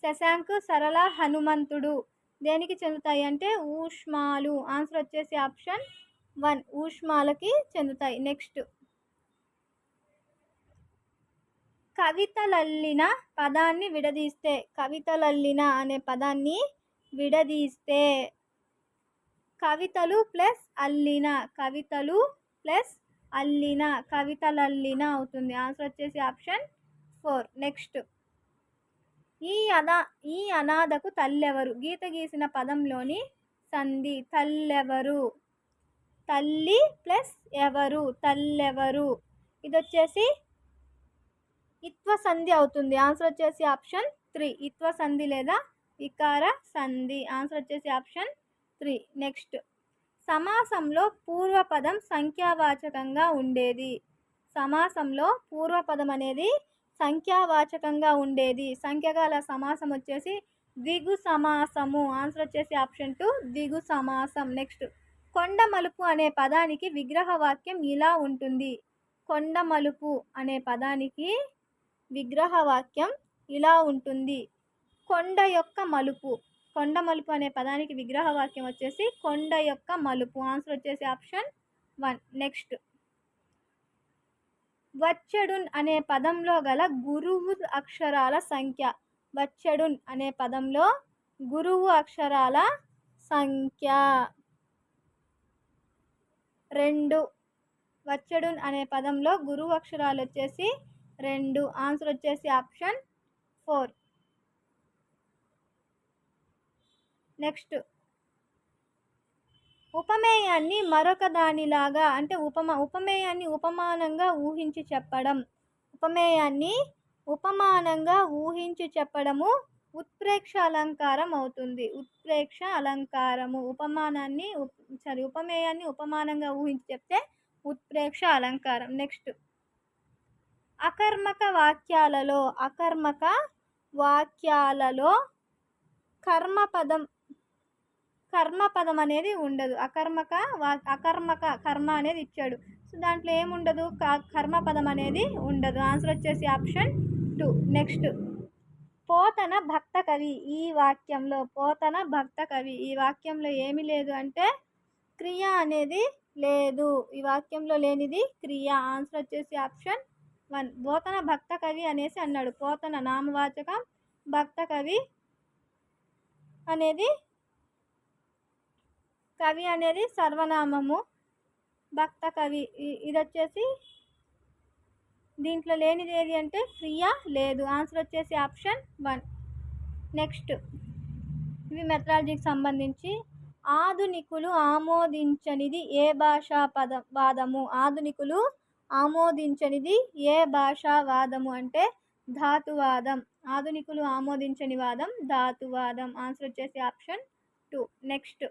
శశాంక్, సరళ, హనుమంతుడు దేనికి చెందుతాయి అంటే ఊష్మాలు. ఆన్సర్ వచ్చేసి ఆప్షన్ 1 ఊష్మాలకి చెందుతాయి. నెక్స్ట్ కవితలల్లిన పదాన్ని విడదీస్తే. కవితలల్లిన అనే పదాన్ని విడదీస్తే కవితలు ప్లస్ అల్లిన, కవితలు ప్లస్ అల్లిన, కవితలల్లిన అవుతుంది. ఆన్సర్ వచ్చేసి ఆప్షన్ 4. నెక్స్ట్ ఈ అనాథకు తల్లెవరు. గీత గీసిన పదంలోని సంధి తల్లెవరు. తల్లి ప్లస్ ఎవరు, తల్లెవరు. ఇది వచ్చేసి ఇత్వ సంధి అవుతుంది. ఆన్సర్ వచ్చేసి ఆప్షన్ 3 ఇత్వ సంధి లేదా ఇకార సంధి. ఆన్సర్ వచ్చేసి ఆప్షన్ 3. నెక్స్ట్ సమాసంలో పూర్వపదం సంఖ్యావాచకంగా ఉండేది. సమాసంలో పూర్వపదం అనేది సంఖ్యావాచకంగా ఉండేది. సంఖ్యగల సమాసం వచ్చేసి ద్విగు సమాసము. ఆన్సర్ వచ్చేసి ఆప్షన్ 2 ద్విగు సమాసం. నెక్స్ట్ కొండమలుపు అనే పదానికి విగ్రహవాక్యం ఇలా ఉంటుంది. కొండమలుపు అనే పదానికి విగ్రహవాక్యం ఇలా ఉంటుంది. కొండ యొక్క మలుపు. కొండమలుపు అనే పదానికి విగ్రహవాక్యం వచ్చేసి కొండ యొక్క మలుపు. ఆన్సర్ వచ్చేసి ఆప్షన్ 1. నెక్స్ట్ వచ్చెడున్ అనే పదంలో గల గురువు అక్షరాల సంఖ్య. వచ్చెడున్ అనే పదంలో గురువు అక్షరాల సంఖ్య 2. వచ్చెడున్ అనే పదంలో గురువు అక్షరాలు వచ్చేసి 2. ఆన్సర్ వచ్చేసి ఆప్షన్ 4. నెక్స్ట్ ఉపమేయాన్ని మరొక దానిలాగా అంటే ఉపమేయాన్ని ఉపమానంగా ఊహించి చెప్పడం. ఉపమేయాన్ని ఉపమానంగా ఊహించి చెప్పడము ఉత్ప్రేక్ష అలంకారం అవుతుంది. ఉత్ప్రేక్ష అలంకారము. ఉపమేయాన్ని ఉపమానంగా ఊహించి చెప్తే ఉత్ప్రేక్ష అలంకారం. నెక్స్ట్ అకర్మక వాక్యాలలో కర్మపదం అనేది ఉండదు. అకర్మక కర్మ అనేది ఇచ్చాడు. సో దాంట్లో ఏముండదు, కర్మపదం అనేది ఉండదు. ఆన్సర్ వచ్చేసి ఆప్షన్ 2. నెక్స్ట్ పోతన భక్త కవి. ఈ వాక్యంలో ఏమి లేదు అంటే క్రియ అనేది లేదు. ఈ వాక్యంలో లేనిది క్రియ. ఆన్సర్ వచ్చేసి ఆప్షన్ 1 పోతన భక్త కవి అనేసి అన్నాడు. పోతన నామవాచకం, భక్త కవి అనేది సర్వనామము. భక్త కవి ఇది వచ్చేసి దీంట్లో లేనిది ఏది అంటే క్రియ లేదు. ఆన్సర్ వచ్చేసి ఆప్షన్ 1. నెక్స్ట్ ఇవి మెథడాలజీకి సంబంధించి ఆధునికులు ఆమోదించనిది ఏ భాషా వాదము. ఆధునికులు ఆమోదించనిది ఏ భాషా వాదము అంటే ధాతువాదం. ఆధునికులు ఆమోదించని వాదం ధాతువాదం. ఆన్సర్ వచ్చేసి ఆప్షన్ 2. నెక్స్ట్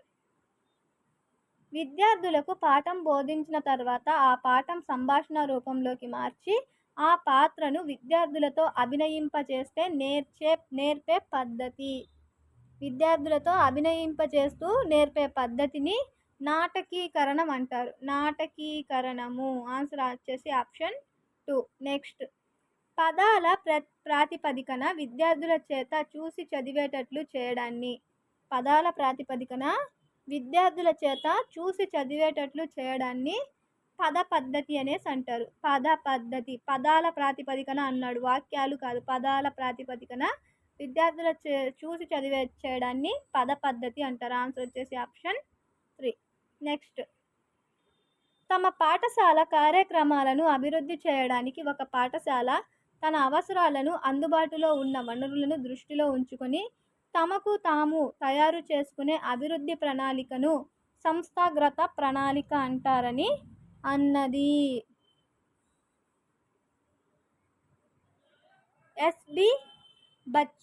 విద్యార్థులకు పాఠం బోధించిన తర్వాత ఆ పాఠం సంభాషణ రూపంలోకి మార్చి ఆ పాత్రను విద్యార్థులతో అభినయింపచేస్తే నేర్పే పద్ధతి. విద్యార్థులతో అభినయింపచేస్తూ నేర్పే పద్ధతిని నాటకీకరణం అంటారు. నాటకీకరణము. ఆన్సర్ వచ్చేసి ఆప్షన్ 2. నెక్స్ట్ పదాల ప్రాతిపదికన విద్యార్థుల చేత చూసి చదివేటట్లు చేయడాన్ని. పదాల ప్రాతిపదికన విద్యార్థుల చేత చూసి చదివేటట్లు చేయడాన్ని పద పద్ధతి అనేసి అంటారు. పద పద్ధతి, పదాల ప్రాతిపదికన అన్నాడు, వాక్యాలు కాదు. పదాల ప్రాతిపదికన విద్యార్థుల చూసి చేయడాన్ని పద పద్ధతి అంటారు. ఆన్సర్ వచ్చేసి ఆప్షన్ 3. నెక్స్ట్, తమ పాఠశాల కార్యక్రమాలను అభివృద్ధి చేయడానికి ఒక పాఠశాల తన అవసరాలను, అందుబాటులో ఉన్న వనరులను దృష్టిలో ఉంచుకొని తమకు తాము తయారు చేసుకునే అభివృద్ధి ప్రణాళికను సంస్థాగత ప్రణాళిక అంటారని అన్నది. MB Butch.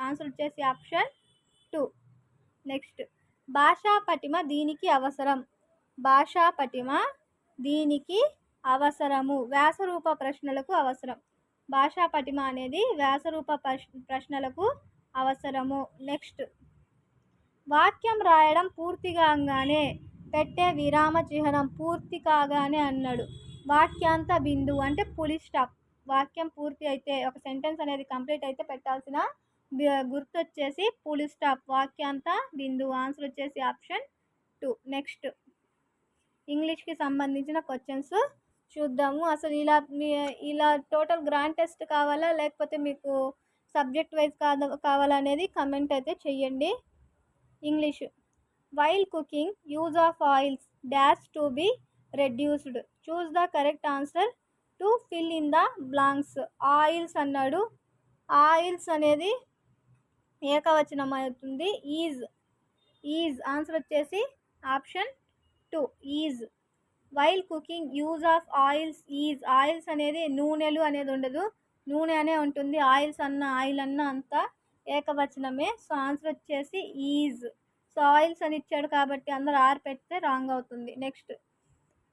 ఆన్సర్ వచ్చేసి ఆప్షన్ 2. నెక్స్ట్, భాషా పటిమ దీనికి అవసరం. భాషా పటిమ దీనికి అవసరము. వ్యాసరూప ప్రశ్నలకు అవసరం. భాషా పటిమ అనేది వ్యాసరూప ప్రశ్నలకు అవసరము. నెక్స్ట్, వాక్యం రాయడం పూర్తి కాగానే పెట్టే విరామ చిహ్నం పూర్తి కాగానే అన్నాడు. వాక్యాంత బిందువు అంటే పులి స్టాప్. వాక్యం పూర్తి అయితే, ఒక సెంటెన్స్ అనేది కంప్లీట్ అయితే పెట్టాల్సిన గుర్తు వచ్చేసి పులి స్టాప్, వాక్యాంత బిందువు. ఆన్సర్ వచ్చేసి ఆప్షన్ 2. నెక్స్ట్, ఇంగ్లీష్కి సంబంధించిన క్వశ్చన్స్ చూద్దాము. అసలు ఇలా టోటల్ గ్రాండ్ టెస్ట్ కావాలా లేకపోతే మీకు సబ్జెక్ట్ వైజ్ కావాలనేది కమెంట్ అయితే చెయ్యండి. English, while cooking use of oils dash to be reduced. Choose the correct answer to fill in the blanks. Oils అన్నాడు. ఆయిల్స్ అనేది ఏకవచనం అవుతుంది. ఈజ్ ఆన్సర్ వచ్చేసి option 2. Is. While cooking use of oils is. Oils అనేది నూనెలు అనేది ఉండదు, నూనె అనే ఉంటుంది. ఆయిల్స్ అన్న ఆయిల్ అన్న అంతా ఏకవచనమే. సో ఆన్సర్ వచ్చేసి ఈజ్. సో ఆయిల్స్ అని ఇచ్చాడు కాబట్టి అందరు ఆర్ పెడితే రాంగ్ అవుతుంది. Next,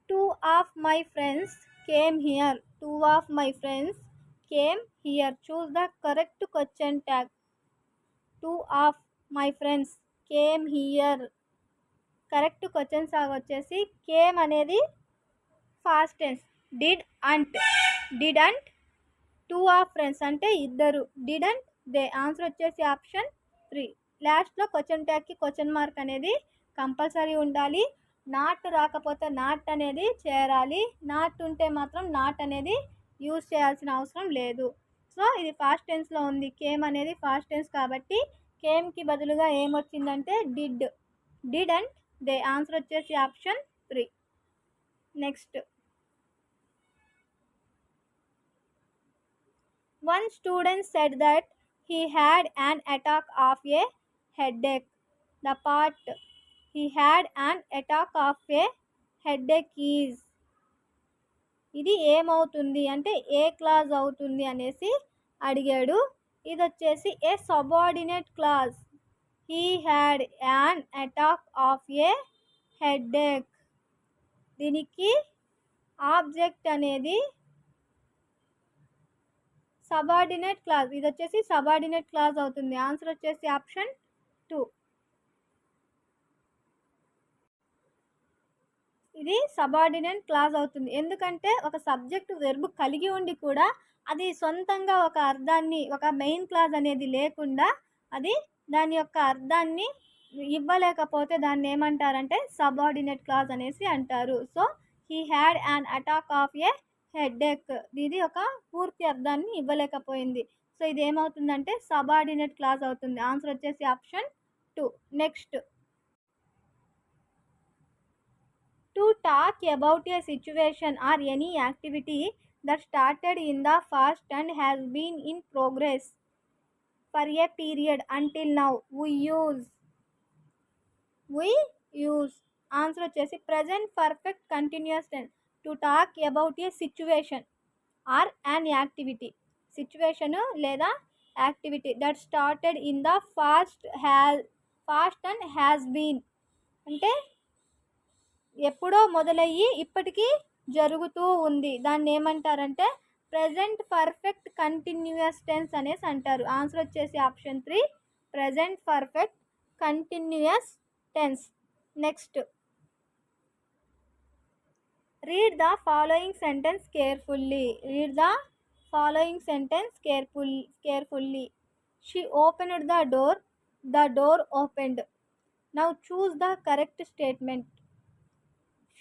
2 of my friends came here. 2 of my friends came here. Choose the correct question tag. 2 of my friends came here. Correct question tag వచ్చేసి came అనేది past tense. Didn't 2 of friends అంటే ఇద్దరు. Didn't they. Answer వచ్చేసి option 3. లాస్ట్లో question ట్యాగ్కి question mark అనేది compulsory ఉండాలి. Not రాకపోతే నాట్ అనేది చేరాలి. నాట్ ఉంటే మాత్రం నాట్ అనేది యూజ్ చేయాల్సిన అవసరం లేదు. సో ఇది ఫాస్ట్ టెన్స్లో ఉంది. కేమ్ అనేది ఫాస్ట్ టెన్స్ కాబట్టి కేమ్కి బదులుగా ఏమొచ్చిందంటే డిడ్ంట్ దే. ఆన్సర్ వచ్చేసి option 3. Next, one student said that he had an attack of a headache. The part he had an attack of a headache is. ఇది ఏమవుతుంది అంటే ఏ clause అవుతుంది అనేసి అడిగాడు. ఇది వచ్చేసి a subordinate clause. He had an attack of a headache. దీనికి object అనేది సబార్డినేట్ క్లాజ్. ఇది వచ్చేసి సబార్డినేట్ క్లాజ్ అవుతుంది. ఆన్సర్ వచ్చేసి ఆప్షన్ 2. ఇది సబార్డినేట్ క్లాజ్ అవుతుంది. ఎందుకంటే ఒక సబ్జెక్టు వెర్బ్ కలిగి ఉండి కూడా అది సొంతంగా ఒక అర్థాన్ని, ఒక మెయిన్ క్లాజ్ అనేది లేకుండా అది దాని యొక్క అర్థాన్ని ఇవ్వలేకపోతే దాన్ని ఏమంటారంటే సబార్డినేట్ క్లాజ్ అనేసి అంటారు. So he had an attack of a headache. ఇది ఒక పూర్తి అర్థాన్ని ఇవ్వలేకపోయింది. సో ఇది ఏమవుతుందంటే సబార్డినేట్ క్లాజ్ అవుతుంది. ఆన్సర్ వచ్చేసి option 2. Next, to talk about a situation or any activity that started in the past and has been in progress for a period until now. We use. Answer వచ్చేసి present perfect continuous tense. To talk about a situation or an activity. Situation లేదా activity that started in the past and has been అంటే ఎప్పుడో మొదలయ్యి ఇప్పటికీ జరుగుతూ ఉంది. దాన్ని ఏమంటారంటే ప్రెజెంట్ పర్ఫెక్ట్ కంటిన్యూయస్ టెన్స్ అనేసి అంటారు. ఆన్సర్ వచ్చేసి option 3. Present perfect continuous tense. Next, Read the following sentence carefully. Read the following sentence carefully. She opened the door. The door opened. Now choose the correct statement.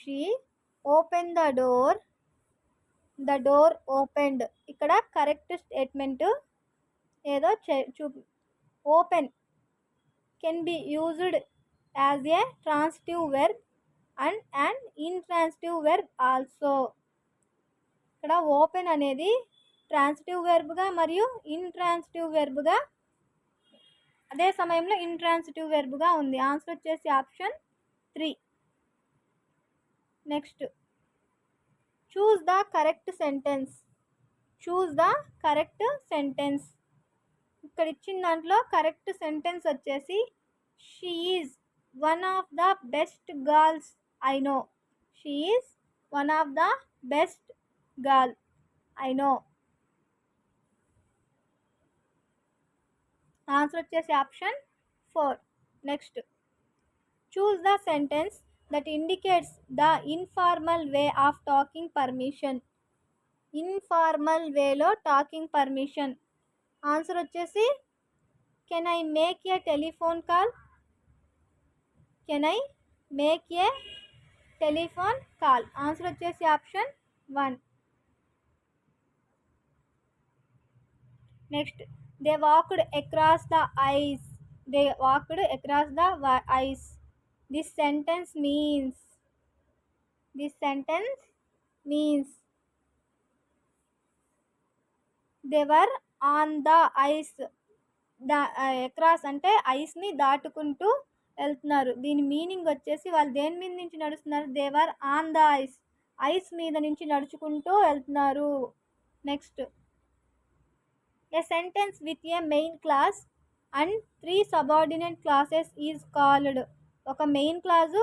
She opened the door. The door opened. ఇక్కడ correct statement ఏదో open can be used as a transitive verb and intransitive verb also. ఇక్కడ open అనేది transitive వెర్బ్గా మరియు intransitive వెర్బ్గా అదే సమయంలో intransitive వెర్బ్గా ఉంది. Answer వచ్చేసి option 3. Next choose the correct sentence. Choose the correct sentence. ఇక్కడ ఇచ్చిన దాంట్లో కరెక్ట్ సెంటెన్స్ వచ్చేసి she is one of the best girls I know. She is one of the best girl I know. Answer వచ్చేసి option 4. Next choose the sentence that indicates the informal way of talking permission. Informal వేలో talking permission. Answer వచ్చేసి can I make a telephone call. Can I make a telephone call. Answer వచ్చేసి option 1. Next they walked across the ice. They walked across the ice. This sentence means. This sentence means they were on the ice. Across అంటే ఐస్ని దాటుకుంటూ వెళ్తున్నారు. దీని meaning వచ్చేసి వాళ్ళు దేని మీద నుంచి నడుస్తున్నారు. They were on the ice. Ice మీద నుంచి నడుచుకుంటూ వెళ్తున్నారు. Next A sentence with a main class and 3 subordinate classes is called. ఒక మెయిన్ క్లాజు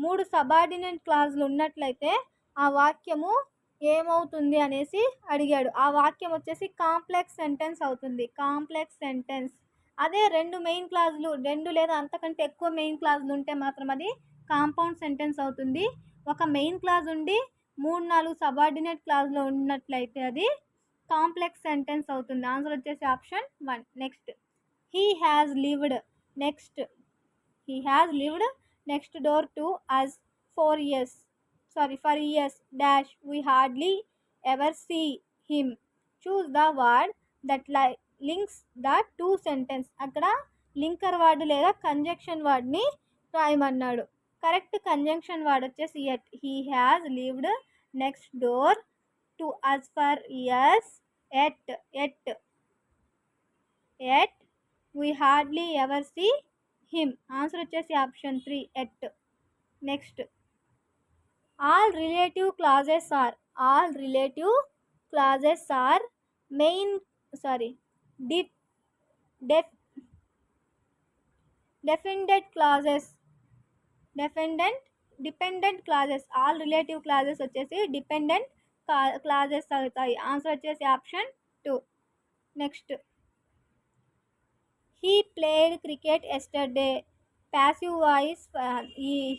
3 సబార్డినేట్ క్లాజులు ఉన్నట్లయితే ఆ వాక్యము ఏమవుతుంది అనేసి అడిగాడు. ఆ వాక్యం వచ్చేసి కాంప్లెక్స్ సెంటెన్స్ అవుతుంది. Complex sentence. అదే 2 మెయిన్ క్లాజులు 2 లేదా అంతకంటే ఎక్కువ మెయిన్ క్లాజులు ఉంటే మాత్రం అది కాంపౌండ్ సెంటెన్స్ అవుతుంది. ఒక మెయిన్ క్లాజ్ ఉండి 3-4 సబార్డినేట్ క్లాజ్లో ఉన్నట్లయితే అది కాంప్లెక్స్ సెంటెన్స్ అవుతుంది. ఆన్సర్ వచ్చేసి option 1. Next he has lived. Next he has lived next door to us for years dash we hardly ever see him. Choose the word that links the two sentence. అక్కడ linker word లేదా conjunction వర్డ్ని రాయమన్నాడు. Correct conjunction word వచ్చేసి yet. He has lived next door to us for years yet we hardly ever see him. Answer వచ్చేసి option 3 yet. Next all relative clauses are main dependent clauses. dependent clauses. all relative clauses వచ్చేసి dependent clauses అవుతాయి. Answer వచ్చేసి option 2. Next he played cricket yesterday. Passive voice.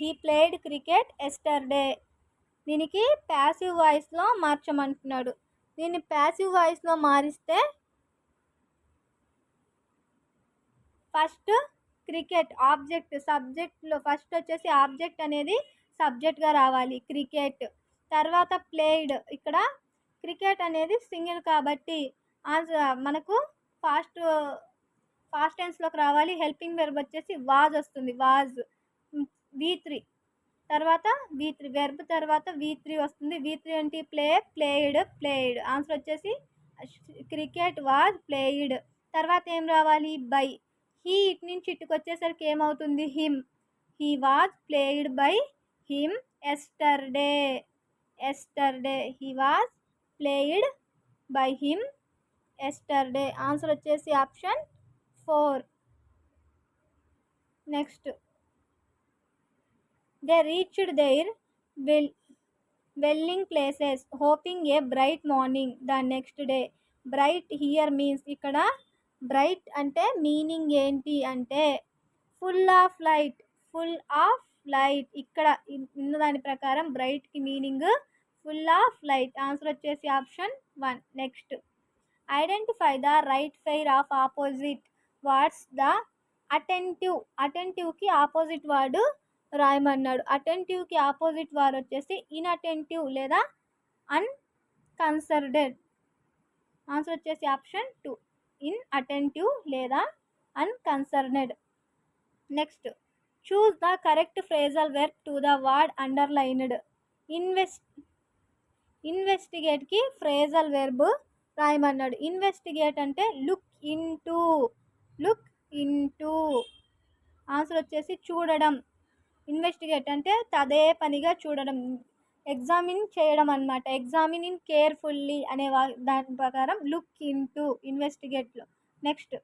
he played cricket yesterday. దీనికి passive వాయిస్లో మార్చమంటున్నాడు. దీన్ని passive వాయిస్లో మారిస్తే first cricket object సబ్జెక్ట్లో first వచ్చేసి ఆబ్జెక్ట్ అనేది సబ్జెక్ట్గా రావాలి క్రికెట్. తర్వాత ప్లేయిడ్. ఇక్కడ క్రికెట్ అనేది సింగిల్ కాబట్టి మనకు ఫాస్ట్ టెన్స్లోకి రావాలి. హెల్పింగ్ వెర్బ్ వచ్చేసి వాజ్ వస్తుంది. వాజ్ V3 తర్వాత V3 వెర్బ్ తర్వాత V3 వస్తుంది. V3 అంటే ప్లేయిడ్. ఆన్సర్ వచ్చేసి క్రికెట్ వాజ్ ప్లేయిడ్. తర్వాత ఏం రావాలి బై. హీ ఇటు నుంచి ఇటుకు వచ్చేసరికి ఏమవుతుంది him. He was played by him yesterday. He was played by him yesterday. Answer వచ్చేసి option 4. Next they reached their dwelling places hoping a bright morning the next day. bright here means ఇక్కడ bright అంటే meaning ఏంటి అంటే full of light. ఇక్కడ ఉన్న దాని ప్రకారం బ్రైట్కి meaning full of light. Answer వచ్చేసి option 1. Next, identify the right pair of opposite words. The attentive. అటెంటివ్కి ఆపోజిట్ వర్డ్ రాయమన్నాడు. అటెంటివ్కి ఆపోజిట్ వర్డ్ వచ్చేసి ఇన్అటెంటివ్ లేదా అన్కన్సర్డెడ్. ఆన్సర్ వచ్చేసి ఆప్షన్ 2. ఇన్అటెంటివ్ లేదా unconcerned. Next, choose the correct phrasal verb to the word underlined. ఇన్వెస్టిగేట్కి phrasal verb రాయమన్నాడు. Investigate అంటే look into. Look into. Answer వచ్చేసి చూడడం. ఇన్వెస్టిగేట్ అంటే అదే పనిగా చూడడం, ఎగ్జామిన్ చేయడం అన్నమాట. ఎగ్జామిన్ ఇన్ కేర్ఫుల్లీ అనే దాని ప్రకారం లుక్ ఇంటూ ఇన్వెస్టిగేట్లో. Next,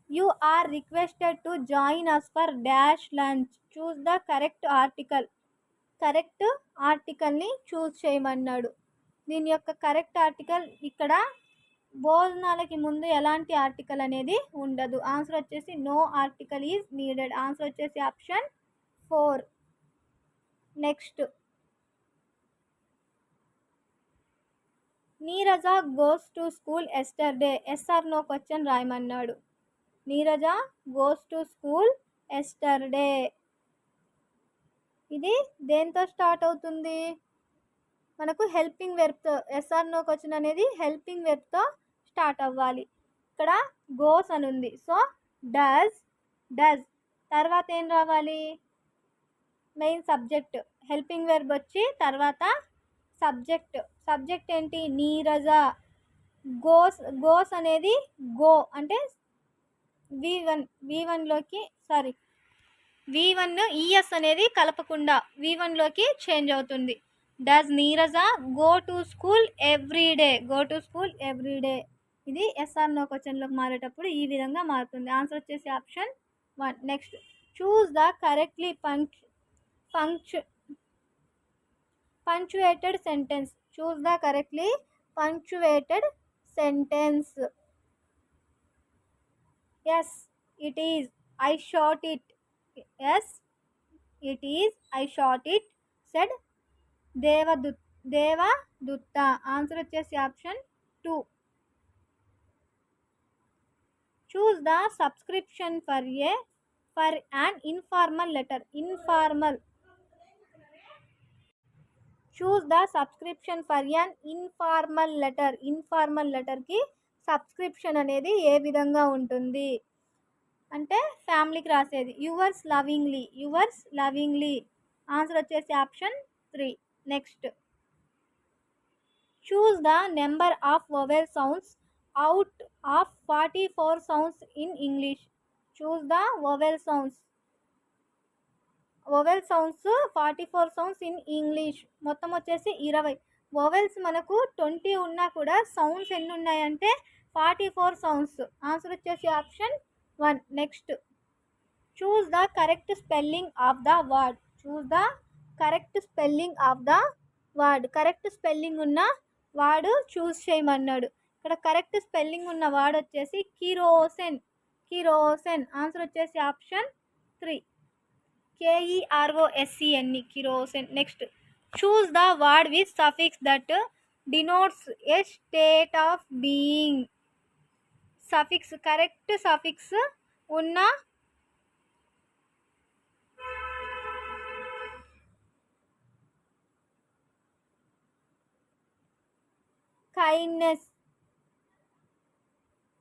you are requested to join us for dash lunch. Choose the correct article. Correct ఆర్టికల్ని చూస్ చేయమన్నాడు. దీని యొక్క కరెక్ట్ ఆర్టికల్ ఇక్కడ భోజనాలకి ముందు ఎలాంటి ఆర్టికల్ అనేది ఉండదు. ఆన్సర్ వచ్చేసి no article is needed. Answer వచ్చేసి option 4. Next, Neeraja goes to school yesterday. Yes or no question రాయమన్నాడు. Neeraja goes to school yesterday. ఇది దేంతో స్టార్ట్ అవుతుంది? మనకు హెల్పింగ్ వెర్బ్తో. ఎస్ఆర్ నో క్వశ్చన్ అనేది హెల్పింగ్ వెర్బ్తో స్టార్ట్ అవ్వాలి. ఇక్కడ గోస్ అని ఉంది, సో డస్. తర్వాత ఏం రావాలి? Main subject. హెల్పింగ్ వెర్బ్ వచ్చి తర్వాత సబ్జెక్ట్ ఏంటి? నీరజ. గోస్ అనేది గో అంటే V1 ఈఎస్ అనేది కలపకుండా V1లోకి చేంజ్ అవుతుంది. Does Neeraja go to school everyday. ఇది ఎస్ఆర్ నో క్వశ్చన్లోకి మారేటప్పుడు ఈ విధంగా మారుతుంది. ఆన్సర్ వచ్చేసి option 1. Next, choose the correctly punctuated sentence. Choose the correctly punctuated sentence. Yes, it is. I shot it. Yes, it is. I shot it, said Devadutta. Answer వచ్చేసి option 2. Choose the subscription for an informal letter. Choose the subscription for an informal letter. Informal లెటర్కి subscription అనేది ఏ విధంగా ఉంటుంది అంటే ఫ్యామిలీకి రాసేది. Yours lovingly. Answer వచ్చేసి option 3. Next, choose the number of vowel sounds out of 44 sounds in English. Choose the vowel sounds 44 sounds in English. మొత్తం వచ్చేసి 20. వొవెల్స్ మనకు 20 ఉన్నా కూడా సౌండ్స్ ఎన్ని ఉన్నాయంటే 44 సౌండ్స్. ఆన్సర్ వచ్చేసి option 1. Next, choose the correct spelling of the word. Correct spelling ఉన్న word choose చేయమన్నాడు. ఇక్కడ కరెక్ట్ స్పెల్లింగ్ ఉన్న వర్డ్ వచ్చేసి కిరోసెన్. ఆన్సర్ వచ్చేసి option 3. KEROSEN, kerosene. Next, choose the word with suffix that denotes a state of being. Correct suffix ఉన్న kindness.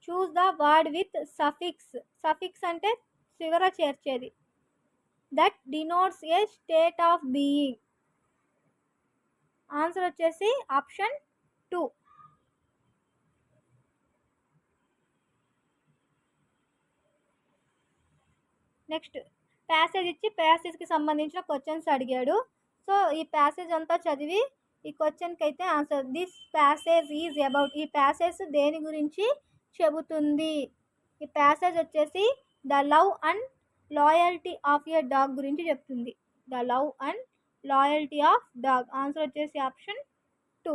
Choose the word with suffix అంటే చివర చేర్చేది. That denotes a state of being. Answer వచ్చేసి option 2. Next, passage ఇచ్చి ప్యాసేజ్కి సంబంధించిన questions అడిగాడు. So ఈ passage అంతా చదివి ఈ క్వశ్చన్కి అయితే answer. This passage is about. ఈ ప్యాసేజ్ దేని గురించి చెబుతుంది? ఈ ప్యాసేజ్ వచ్చేసి the love and loyalty of a dog గురించి చెప్తుంది. The love and loyalty of dog. Answer వచ్చేసి option 2.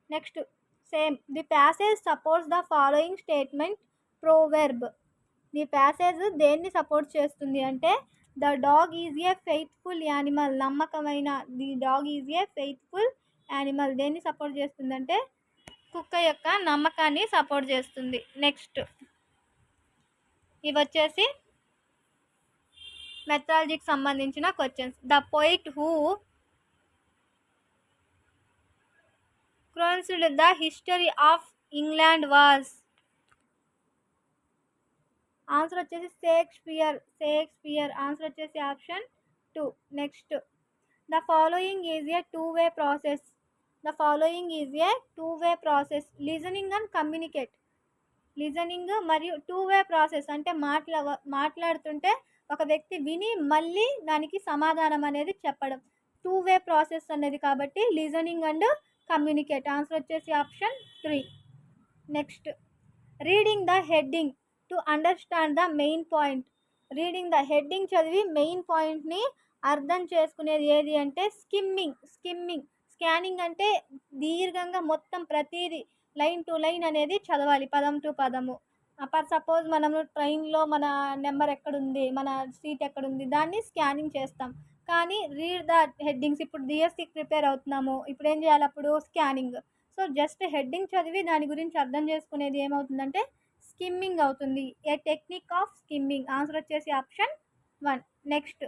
Next same. The passage supports the following statement proverb. The passage దేన్ని సపోర్ట్ చేస్తుంది అంటే the dog is a faithful animal. నమ్మకమైన. The dog is a faithful animal దేన్ని support చేస్తుందంటే కుక్క యొక్క నమ్మకాన్ని సపోర్ట్ చేస్తుంది. నెక్స్ట్ ఇవి వచ్చేసి మెథాలజీకి సంబంధించిన questions. The poet who chronicled the history of England was. Answer వచ్చేసి షేక్స్పియర్. ఆన్సర్ వచ్చేసి option 2. Next the following is a two way process. Listening and communicate. Listening మరియు టూ వే ప్రాసెస్ అంటే మాట్లాడుతుంటే ఒక వ్యక్తి విని మళ్ళీ దానికి సమాధానం అనేది చెప్పడం టూ వే ప్రాసెస్ అనేది. కాబట్టి లిజనింగ్ అండ్ కమ్యూనికేట్. ఆన్సర్ వచ్చేసి option 3. Next reading the heading to understand the main point. Reading the heading చదివి మెయిన్ పాయింట్ని అర్థం చేసుకునేది ఏది అంటే స్కిమ్మింగ్. స్కానింగ్ అంటే దీర్ఘంగా మొత్తం ప్రతిదీ లైన్ టు లైన్ అనేది చదవాలి, పదం టు పదము. సపోజ్ మనము ట్రైన్లో మన నెంబర్ ఎక్కడుంది, మన సీట్ ఎక్కడుంది, దాన్ని స్కానింగ్ చేస్తాం. కానీ రీడ్ ద హెడ్డింగ్స్, ఇప్పుడు డిఎస్సికి ప్రిపేర్ అవుతున్నాము, ఇప్పుడు ఏం చేయాలి, అప్పుడు స్కానింగ్. సో జస్ట్ హెడ్డింగ్ చదివి దాని గురించి అర్థం చేసుకునేది ఏమవుతుందంటే స్కిమ్మింగ్ అవుతుంది. A technique of skimming. Answer వచ్చేసి option 1. Next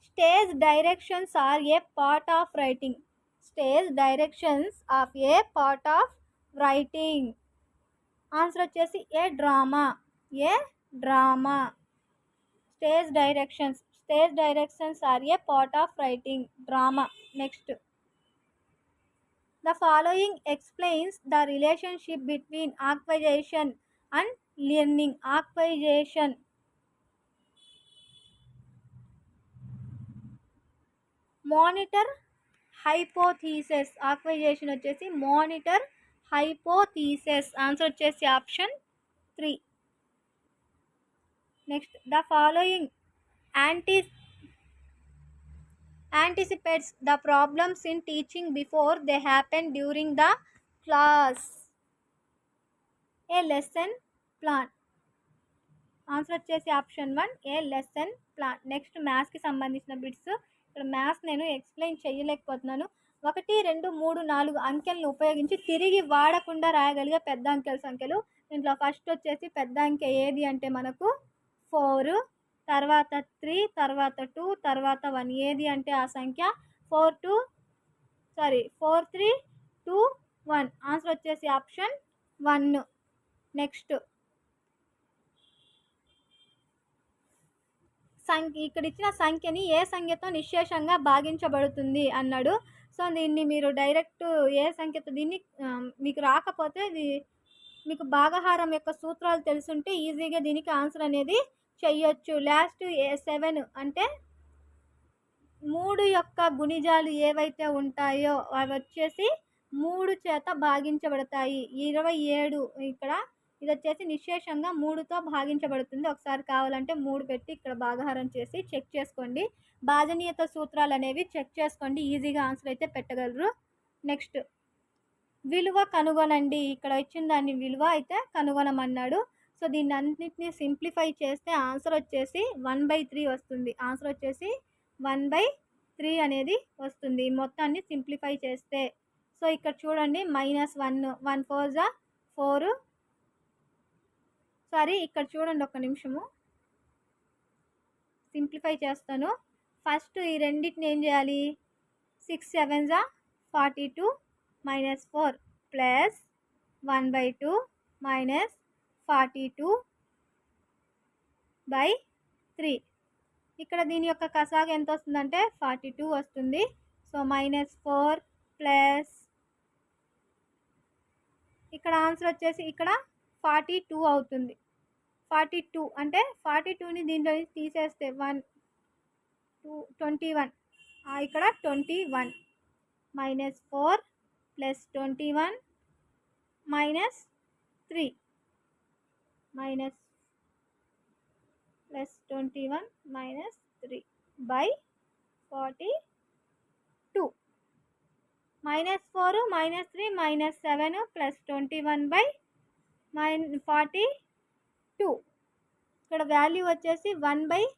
stage directions are a part of writing. Stage directions of a part of writing. Answer వచ్చేసి a drama. Stage directions are a part of writing. Drama. Next the following explains the relationship between acquisition and learning. Acquisition monitor hypothesis. Acquisition వచ్చేసి monitor hypothesis. Answer వచ్చేసి option 3. Next the following anticipates the problems in teaching before they happen during the class. A lesson plan. Answer వచ్చేసి option 1. ఏ lesson plan. Next మ్యాథ్స్కి సంబంధించిన bits. ఇక్కడ maths నేను explain చేయలేకపోతున్నాను. 1, 2, 3, 4 అంకెలను ఉపయోగించి తిరిగి వాడకుండా రాయగలిగే పెద్ద అంకెల సంఖ్యలు. దీంట్లో ఫస్ట్ వచ్చేసి పెద్ద అంకె ఏది అంటే మనకు 4, తర్వాత 3, తర్వాత 2, తర్వాత 1. ఏది అంటే ఆ సంఖ్య 4, 3, 2, 1. ఆన్సర్ వచ్చేసి ఆప్షన్ 1. నెక్స్ట్ ఇక్కడ ఇచ్చిన సంఖ్యని ఏ సంఖ్యతో నిశ్శేషంగా భాగించబడుతుంది అన్నాడు. సో దీన్ని మీరు డైరెక్ట్ ఏ సంఖ్యతో, దీన్ని మీకు రాకపోతే మీకు భాగహారం యొక్క సూత్రాలు తెలుసుంటే ఈజీగా దీనికి ఆన్సర్ అనేది చెయ్యొచ్చు. లాస్ట్ 7 అంటే 3 యొక్క గుణిజాలు ఏవైతే ఉంటాయో అవి వచ్చేసి 3 చేత భాగించబడతాయి. 27 ఇక్కడ ఇది వచ్చేసి నిశ్శేషంగా 3తో భాగించబడుతుంది. ఒకసారి కావాలంటే 3 పెట్టి ఇక్కడ భాగహారం చేసి చెక్ చేసుకోండి. భాజనీయత సూత్రాలు అనేవి చెక్ చేసుకోండి, ఈజీగా ఆన్సర్ అయితే పెట్టగలరు. నెక్స్ట్ విలువ కనుగొనండి. ఇక్కడ ఇచ్చిన దాన్ని విలువ అయితే కనుగొనమన్నాడు. సో దీన్ని అన్నింటినీ సింప్లిఫై చేస్తే ఆన్సర్ వచ్చేసి 1/3 వస్తుంది. ఆన్సర్ వచ్చేసి 1/3 అనేది వస్తుంది మొత్తాన్ని సింప్లిఫై చేస్తే. సో ఇక్కడ చూడండి -1 1 4 జా 4. సారీ ఇక్కడ చూడండి, ఒక్క నిమిషము సింప్లిఫై చేస్తాను. ఫస్ట్ ఈ రెండింటిని ఏం చేయాలి, 6 7 జా 42 -4 ప్లస్ 1/2 -42/3. ఇక్కడ దీని యొక్క కసాగ ఎంత వస్తుందంటే 42 వస్తుంది. సో -4 ప్లస్ ఇక్కడ ఆన్సర్ వచ్చేసి ఇక్కడ 42 అవుతుంది. 42 అంటే 42ని దీంట్లో తీసేస్తే 21 ఇక్కడ 21 -4 ప్లస్ 21 -3 ప్లస్ 21 -3/42. -4 -3 -7 ప్లస్ 21/42. ఇక్కడ వాల్యూ వచ్చేసి 1/3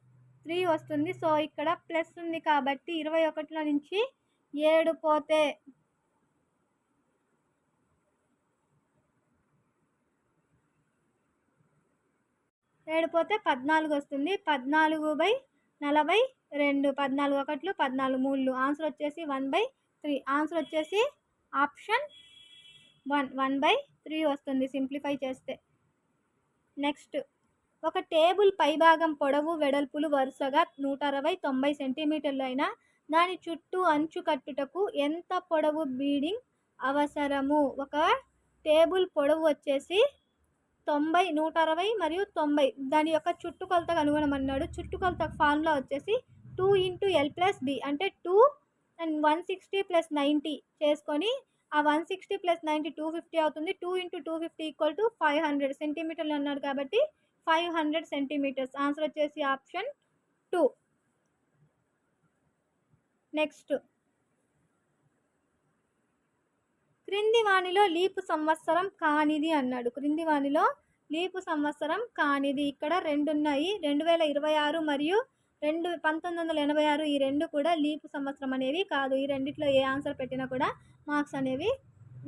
3 వస్తుంది. సో ఇక్కడ ప్లస్ ఉంది కాబట్టి 21లో నుంచి 7 పోతే 14 వస్తుంది. 14/42 14 ఒకట్లు 14 మూళ్ళు. ఆన్సర్ వచ్చేసి 1/3. ఆన్సర్ వచ్చేసి ఆప్షన్ 1 1/3 వస్తుంది సింప్లిఫై చేస్తే. నెక్స్ట్, ఒక టేబుల్ పైభాగం పొడవు వెడల్పులు వరుసగా 160 90 సెంటీమీటర్లు అయినా దాని చుట్టూ అంచు కట్టుటకు ఎంత పొడవు బీడింగ్ అవసరము? ఒక టేబుల్ పొడవు వచ్చేసి 90 160 మరియు 90 దాని యొక్క చుట్టుకొలతకు అనుగుణమన్నాడు. చుట్టుకొలత ఫార్ములా వచ్చేసి 2 × L+B అంటే 2 అండ్ 160 + 90 చేసుకొని ఆ 160 + 90 250 అవుతుంది. 2 × 250 = 500 సెంటీమీటర్లు అన్నాడు కాబట్టి 500 సెంటీమీటర్స్. ఆన్సర్ వచ్చేసి ఆప్షన్ 2. నెక్స్ట్, క్రింది వానిలో లీపు సంవత్సరం కానిది అన్నాడు. క్రింది వానిలో లీపు సంవత్సరం కానిది ఇక్కడ 2 ఉన్నాయి. 2026 మరియు 1986 ఈ 2 కూడా లీపు సంవత్సరం అనేవి కాదు. ఈ రెండిట్లో ఏ ఆన్సర్ పెట్టినా కూడా మార్క్స్ అనేవి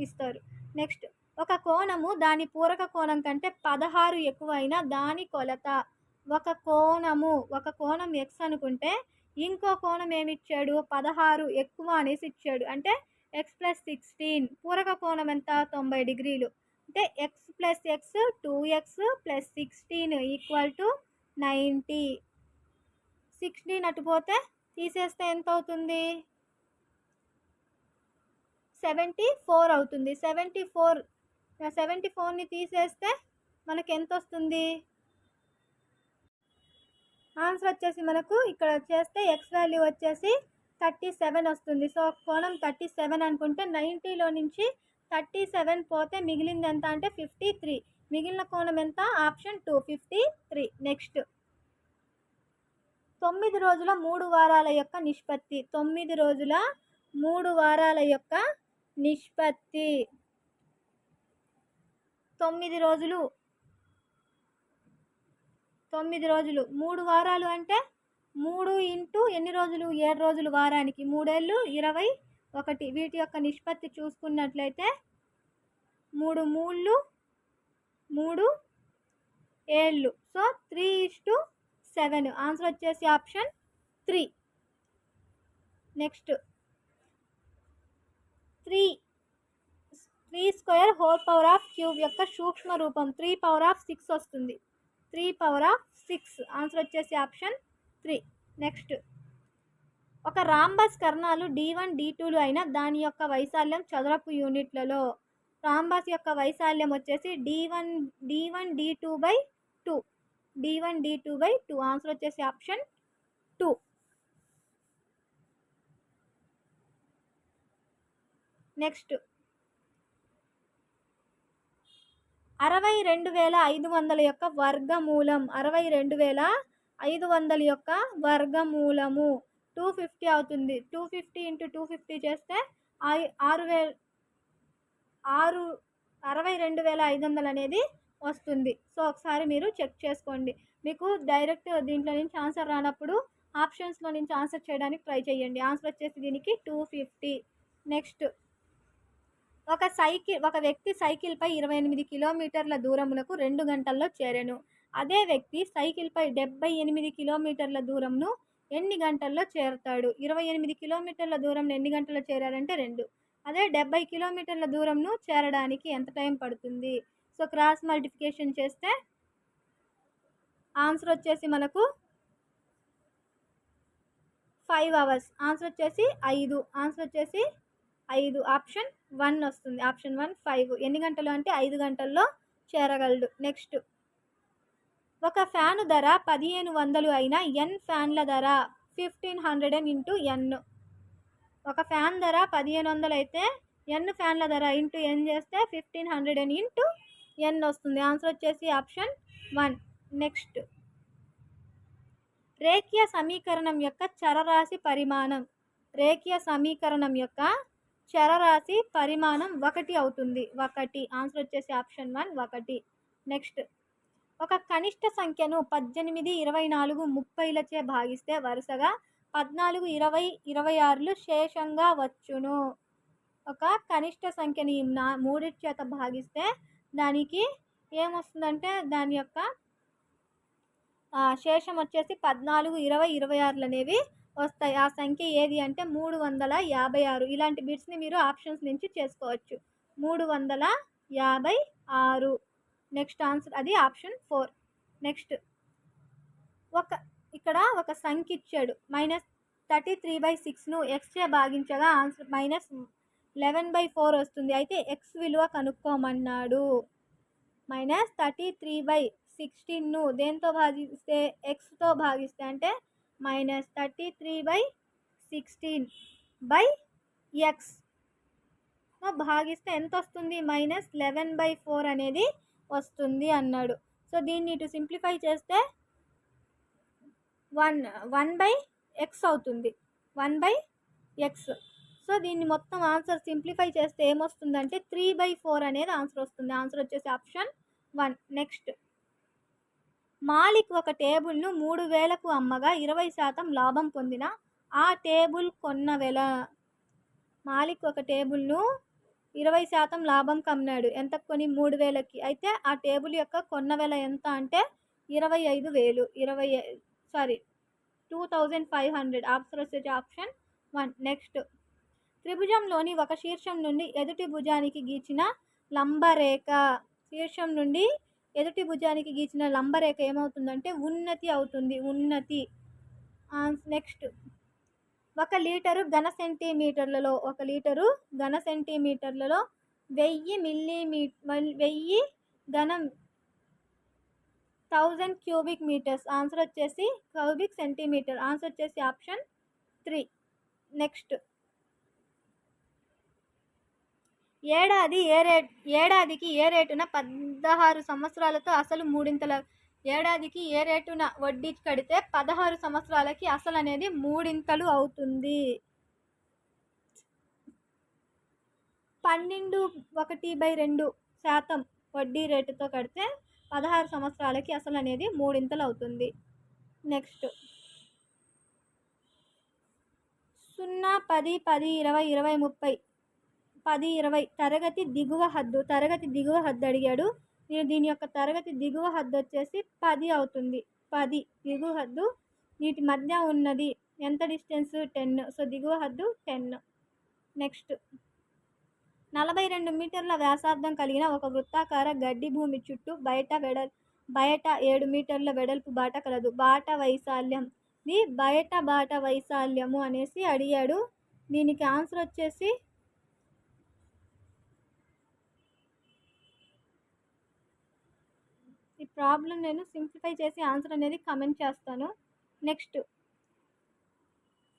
ఇస్తారు. నెక్స్ట్, ఒక కోణము దాని పూరక కోణం కంటే 16 ఎక్కువైనా దాని కొలత. ఒక కోణం x అనుకుంటే ఇంకో కోణం ఏమిచ్చాడు? 16 ఎక్కువ అనేసి ఇచ్చాడు. అంటే x + 16 పూరక కోణం ఎంత? 90 డిగ్రీలు. అంటే x + x 2x + 16 = 90. 16 అటు పోతే తీసేస్తే ఎంత అవుతుంది? 74 అవుతుంది. 74ని తీసేస్తే మనకి ఎంత వస్తుంది? ఆన్సర్ వచ్చేసి మనకు ఇక్కడ చేస్తే ఎక్స్ వాల్యూ వచ్చేసి 37 వస్తుంది. సో కోణం 37 అనుకుంటే 90లో నుంచి 37 పోతే మిగిలింది ఎంత అంటే 53. మిగిలిన కోణం ఎంత? ఆప్షన్ 2 53. నెక్స్ట్, 9 రోజుల 3 వారాల యొక్క నిష్పత్తి. 9 రోజుల 3 వారాల యొక్క నిష్పత్తి. 9 రోజులు 3 వారాలు అంటే 3 ఇంటూ ఎన్ని రోజులు? 7 రోజులు వారానికి. 3 ఏళ్ళు 21. వీటి యొక్క నిష్పత్తి చూసుకున్నట్లయితే 3 మూళ్ళు 3 ఏళ్ళు. సో 3:7. ఆన్సర్ వచ్చేసి ఆప్షన్ 3. నెక్స్ట్, 3² యొక్క సూక్ష్మ రూపం 3/6 వస్తుంది. 3/6. ఆన్సర్ వచ్చేసి ఆప్షన్ 3. నెక్స్ట్, ఒక రాంబస్ కర్ణాలు D1 D2లు అయినా దాని యొక్క వైశాల్యం చదరపు యూనిట్లలో. రాంబస్ యొక్క వైశాల్యం వచ్చేసి D1 D2/2. D1 D2/2. Answer వచ్చేసి ఆప్షన్ 2. నెక్స్ట్, 62,500 యొక్క వర్గమూలం. 62,500 యొక్క వర్గమూలము 250 అవుతుంది. 250 × 250 చేస్తే 62,500 అనేది వస్తుంది. సో ఒకసారి మీరు చెక్ చేసుకోండి. మీకు డైరెక్ట్ దీంట్లో నుంచి ఆన్సర్ రానప్పుడు ఆప్షన్స్లో నుంచి ఆన్సర్ చేయడానికి ట్రై చేయండి. ఆన్సర్ వచ్చేసి దీనికి 250. నెక్స్ట్, ఒక వ్యక్తి సైకిల్పై 28 కిలోమీటర్ల దూరమునకు 2 గంటల్లో చేరెను. అదే వ్యక్తి సైకిల్పై 78 కిలోమీటర్ల దూరంను ఎన్ని గంటల్లో చేరుతాడు? 28 కిలోమీటర్ల దూరం ఎన్ని గంటల్లో చేరారంటే 2. అదే 70 కిలోమీటర్ల దూరంను చేరడానికి ఎంత టైం పడుతుంది? సో క్రాస్ మల్టిప్లికేషన్ చేస్తే ఆన్సర్ వచ్చేసి మనకు 5 అవర్స్. ఆన్సర్ వచ్చేసి 5. ఆన్సర్ వచ్చేసి 5. ఆప్షన్ 1 వస్తుంది. ఆప్షన్ 1 5. ఎన్ని గంటలు అంటే 5 గంటల్లో చేరగలడు. నెక్స్ట్, ఒక ఫ్యాను ధర 1500 అయినా n ఫ్యాన్ల ధర 1500 × n. ఒక ఫ్యాన్ ధర 1500 అయితే n ఫ్యాన్ల ధర ఇంటూ n చేస్తే 1500 × n వస్తుంది. ఆన్సర్ వచ్చేసి ఆప్షన్ 1. నెక్స్ట్, రేఖీయ సమీకరణం యొక్క చరరాశి పరిమాణం. రేఖీయ సమీకరణం యొక్క చరరాశి పరిమాణం 1 అవుతుంది. 1. ఆన్సర్ వచ్చేసి ఆప్షన్ 1 1. నెక్స్ట్, ఒక కనిష్ట సంఖ్యను 18, 24, 30లచే భాగిస్తే వరుసగా 14, 20, 26లు శేషంగా వచ్చును. ఒక కనిష్ట సంఖ్యని మూడిటి చేత భాగిస్తే దానికి ఏమొస్తుందంటే దాని యొక్క శేషం వచ్చేసి 14, 20, 26లు అనేవి వస్తాయి. ఆ సంఖ్య ఏది అంటే 356. ఇలాంటి బిట్స్ని మీరు ఆప్షన్స్ నుంచి చేసుకోవచ్చు. 356. నెక్స్ట్ ఆన్సర్ అది ఆప్షన్ 4. నెక్స్ట్ ఇక్కడ ఒక సంఖ్య ఇచ్చాడు. -33/6ను ఎక్స్చే భాగించగా ఆన్సర్ -11/4 వస్తుంది. అయితే ఎక్స్ విలువ కనుక్కోమన్నాడు. -33/16ను దేంతో భాగిస్తే ఎక్స్తో భాగిస్తే అంటే -33/16/x భాగిస్తే ఎంత వస్తుంది? -11/4 అనేది వస్తుంది అన్నాడు. సో దీన్ని ఇటు సింప్లిఫై చేస్తే 1/x అవుతుంది. 1/x. సో దీన్ని మొత్తం ఆన్సర్ సింప్లిఫై చేస్తే ఏమొస్తుందంటే 3/4 అనేది ఆన్సర్ వస్తుంది. ఆన్సర్ వచ్చేసి ఆప్షన్ 1. నెక్స్ట్ మాలిక్ ఒక టేబుల్ను 3000కు అమ్మగా 20% లాభం పొందిన ఆ టేబుల్ కొన్న వెల. మాలిక్ ఒక టేబుల్ను 20% లాభం కమ్మాడు. ఎంత కొని? 3000కి. అయితే ఆ టేబుల్ యొక్క కొన్న వెల ఎంత అంటే 25,000. 2500. ఆన్సర్ వచ్చేసి ఆప్షన్ 1. నెక్స్ట్ త్రిభుజంలోని ఒక శీర్షం నుండి ఎదుటి భుజానికి గీచిన లంబరేఖ. శీర్షం నుండి ఎదుటి భుజానికి గీచిన లంబరేఖ ఏమవుతుందంటే ఉన్నతి అవుతుంది. ఉన్నతి. నెక్స్ట్ 1 లీటరు ఘన సెంటీమీటర్లలో 1000 ఘనం 1000 క్యూబిక్ మీటర్స్. ఆన్సర్ వచ్చేసి క్యూబిక్ సెంటీమీటర్. ఆన్సర్ వచ్చేసి ఆప్షన్ 3. నెక్స్ట్ ఏడాదికి ఏ రేటున 16 సంవత్సరాలతో అసలు మూడింతల ఏడాదికి ఏ రేటున వడ్డీ కడితే 16 సంవత్సరాలకి అసలు అనేది మూడింతలు అవుతుంది. 12.1/2% వడ్డీ రేటుతో కడితే 16 సంవత్సరాలకి అసలు అనేది మూడింతలు అవుతుంది. నెక్స్ట్ 0, 10, 10, 20, 20, 30, 10, 20 తరగతి దిగువ హద్దు. తరగతి దిగువ హద్దు అడిగాడు. దీని యొక్క తరగతి దిగువ హద్దు వచ్చేసి 10 అవుతుంది. 10 దిగువ హద్దు. వీటి మధ్య ఉన్నది ఎంత డిస్టెన్స్? 10. సో దిగువ హద్దు 10. నెక్స్ట్ 42 మీటర్ల వ్యాసార్థం కలిగిన ఒక వృత్తాకార గడ్డి భూమి చుట్టూ బయట 7 మీటర్ల వెడల్పు బాట కలదు. బాట వైశాల్యం బయట బాట వైశాల్యము అనేసి అడిగాడు. దీనికి ఆన్సర్ వచ్చేసి ఈ ప్రాబ్లం నేను సింప్లిఫై చేసి ఆన్సర్ అనేది కమెంట్ చేస్తాను. నెక్స్ట్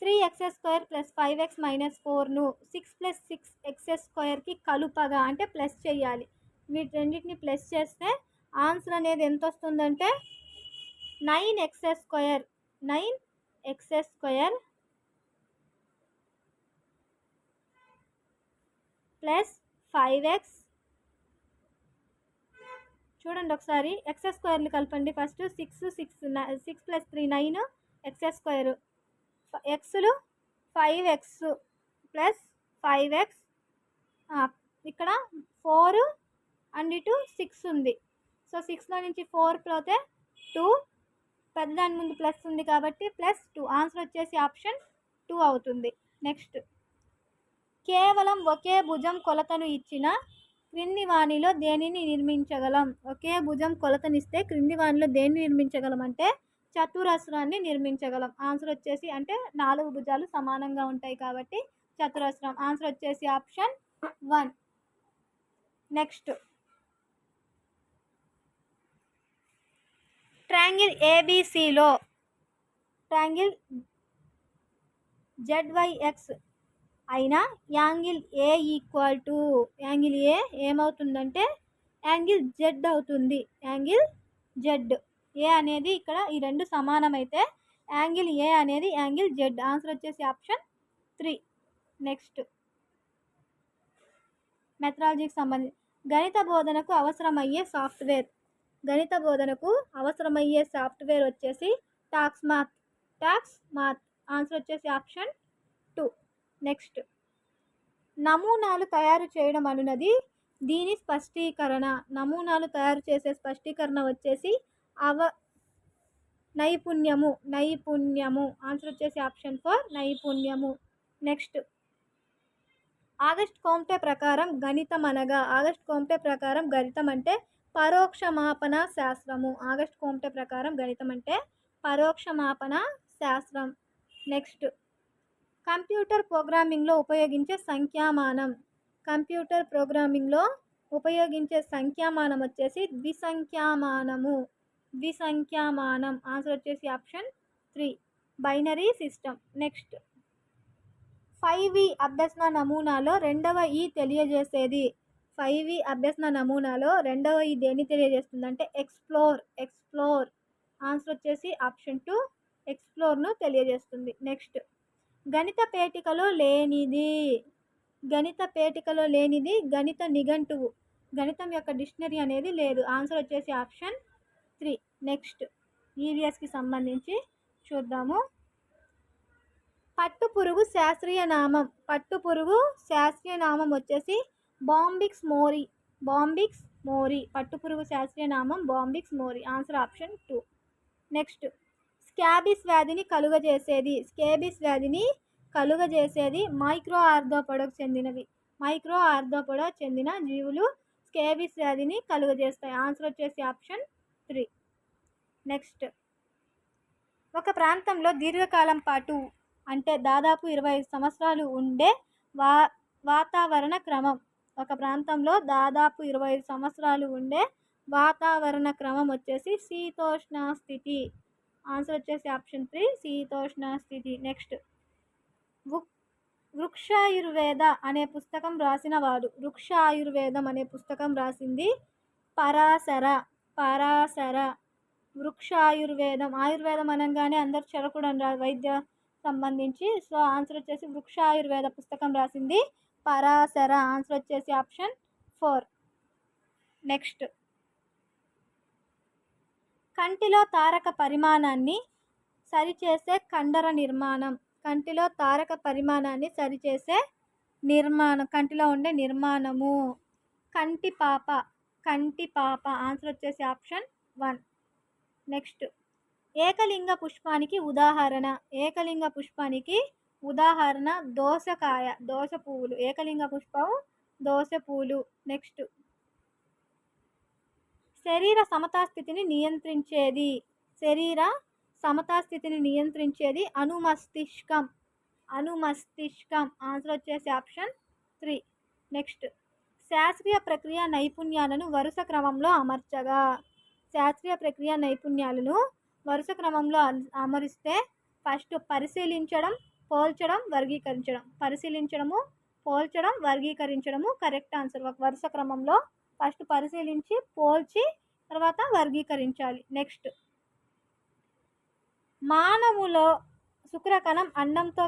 3x² + 5x - 4ను 6 + 6x² కలుపగా అంటే ప్లస్ చేయాలి. వీటి రెండింటిని ప్లస్ చేస్తే ఆన్సర్ అనేది ఎంత వస్తుందంటే 9x² 9x² + 5x. చూడండి ఒకసారి x² కలపండి. First 6 + 3 9 x². ఎక్స్లు 5x + 5x. ఇక్కడ 4 అండ్ ఇటు 6 ఉంది. సో 6లో నుంచి 4 పోతే 2. పెద్దదాని ముందు ప్లస్ ఉంది కాబట్టి +2. ఆన్సర్ వచ్చేసి ఆప్షన్ 2 అవుతుంది. నెక్స్ట్ కేవలం ఒకే భుజం కొలతను ఇచ్చిన క్రింది వానిలో దేనిని నిర్మించగలం? ఒకే భుజం కొలతనిస్తే క్రింది వానిలో దేన్ని నిర్మించగలం అంటే చతురస్రాన్ని నిర్మించగలం. ఆన్సర్ వచ్చేసి అంటే 4 భుజాలు సమానంగా ఉంటాయి కాబట్టి చతురస్రం. ఆన్సర్ వచ్చేసి ఆప్షన్ 1. నెక్స్ట్ ట్రయాంగిల్ ఏబిసిలో ట్రయాంగిల్ ZYX అయినా యాంగిల్ ఏ యాంగిల్ ఏ ఏమవుతుందంటే యాంగిల్ జెడ్ అవుతుంది. Angle Z. ఏ అనేది ఇక్కడ ఈ రెండు సమానమైతే యాంగిల్ ఏ అనేది యాంగిల్ జెడ్. ఆన్సర్ వచ్చేసి ఆప్షన్ 3. నెక్స్ట్ మెథడాలజీకి సంబంధించి గణిత బోధనకు అవసరమయ్యే సాఫ్ట్వేర్. గణిత బోధనకు అవసరమయ్యే సాఫ్ట్వేర్ వచ్చేసి టాక్స్ మాత్ ఆన్సర్ వచ్చేసి ఆప్షన్ 2. నెక్స్ట్, నమూనాలు తయారు చేయడం అనున్నది దీని స్పష్టీకరణ. నమూనాలు తయారు చేసే స్పష్టీకరణ వచ్చేసి నైపుణ్యము ఆన్సర్ వచ్చేసి ఆప్షన్ 4 నైపుణ్యము. నెక్స్ట్, ఆగస్ట్ కోంప్టే ప్రకారం గణితం అనగా ఆగస్ట్ కోంప్టే ప్రకారం గణితం అంటే పరోక్షమాపన శాస్త్రము. ఆగస్ట్ కోంప్టే ప్రకారం గణితం అంటే పరోక్షమాపన శాస్త్రం. నెక్స్ట్, కంప్యూటర్ ప్రోగ్రామింగ్లో ఉపయోగించే సంఖ్యామానం. కంప్యూటర్ ప్రోగ్రామింగ్లో ఉపయోగించే సంఖ్యామానం వచ్చేసి ద్విసంఖ్యామానం ఆన్సర్ వచ్చేసి option 3 binary system. Next, 5V అభ్యసన నమూనాలో రెండవ ఈ తెలియజేసేది. 5V అభ్యసన నమూనాలో రెండవ ఈ దేన్ని తెలియజేస్తుందంటే ఎక్స్ప్లోర్ ఆన్సర్ వచ్చేసి ఆప్షన్ 2 ఎక్స్ప్లోర్ను తెలియజేస్తుంది. నెక్స్ట్, గణిత పేటికలో లేనిది గణిత నిఘంటువు. గణితం యొక్క డిక్షనరీ అనేది లేదు. ఆన్సర్ వచ్చేసి ఆప్షన్ 3. నెక్స్ట్, ఈవీఎస్కి సంబంధించి చూద్దాము. పట్టుపురుగు శాస్త్రీయ నామం వచ్చేసి బాంబిక్స్ మోరీ. పట్టుపురుగు శాస్త్రీయ నామం Bombyx mori answer option 2. Next, scabies వ్యాధిని కలుగజేసేది మైక్రో ఆర్థ్రోపోడాకు చెందిన జీవులు స్కాబీస్ వ్యాధిని కలుగజేస్తాయి. ఆన్సర్ వచ్చేసి ఆప్షన్ 3. నెక్స్ట్, ఒక ప్రాంతంలో దీర్ఘకాలం పాటు అంటే దాదాపు 25 సంవత్సరాలు ఉండే వాతావరణ క్రమం. ఒక ప్రాంతంలో దాదాపు 25 సంవత్సరాలు ఉండే వాతావరణ క్రమం వచ్చేసి శీతోష్ణ స్థితి. ఆన్సర్ వచ్చేసి ఆప్షన్ 3 శీతోష్ణ స్థితి. నెక్స్ట్, వృక్షాయుర్వేద అనే పుస్తకం రాసింది పరాశర. వృక్షాయుర్వేదం, ఆయుర్వేదం అనగానే అందరు చరకుడు వైద్య సంబంధించి. సో ఆన్సర్ వచ్చేసి వృక్షాయుర్వేద పుస్తకం రాసింది పరాశర. ఆన్సర్ వచ్చేసి ఆప్షన్ 4. నెక్స్ట్, కంటిలో తారక పరిమాణాన్ని సరిచేసే కండర నిర్మాణం. కంటిలో ఉండే నిర్మాణము కంటిపాప ఆన్సర్ వచ్చేసి ఆప్షన్ 1. నెక్స్ట్, ఏకలింగ పుష్పానికి ఉదాహరణ దోస పువ్వులు. ఏకలింగ పుష్పం దోస పువ్వులు. నెక్స్ట్, శరీర సమతాస్థితిని నియంత్రించేది అనుమస్తిష్కం. ఆన్సర్ వచ్చేసి ఆప్షన్ 3. నెక్స్ట్, శాస్త్రీయ ప్రక్రియ నైపుణ్యాలను వరుస క్రమంలో అమరిస్తే ఫస్ట్ పరిశీలించడం, పోల్చడం, వర్గీకరించడము కరెక్ట్ ఆన్సర్. వరుస క్రమంలో ఫస్ట్ పరిశీలించి, పోల్చి, తర్వాత వర్గీకరించాలి. నెక్స్ట్, మానవులో శుక్రకణం అండంతో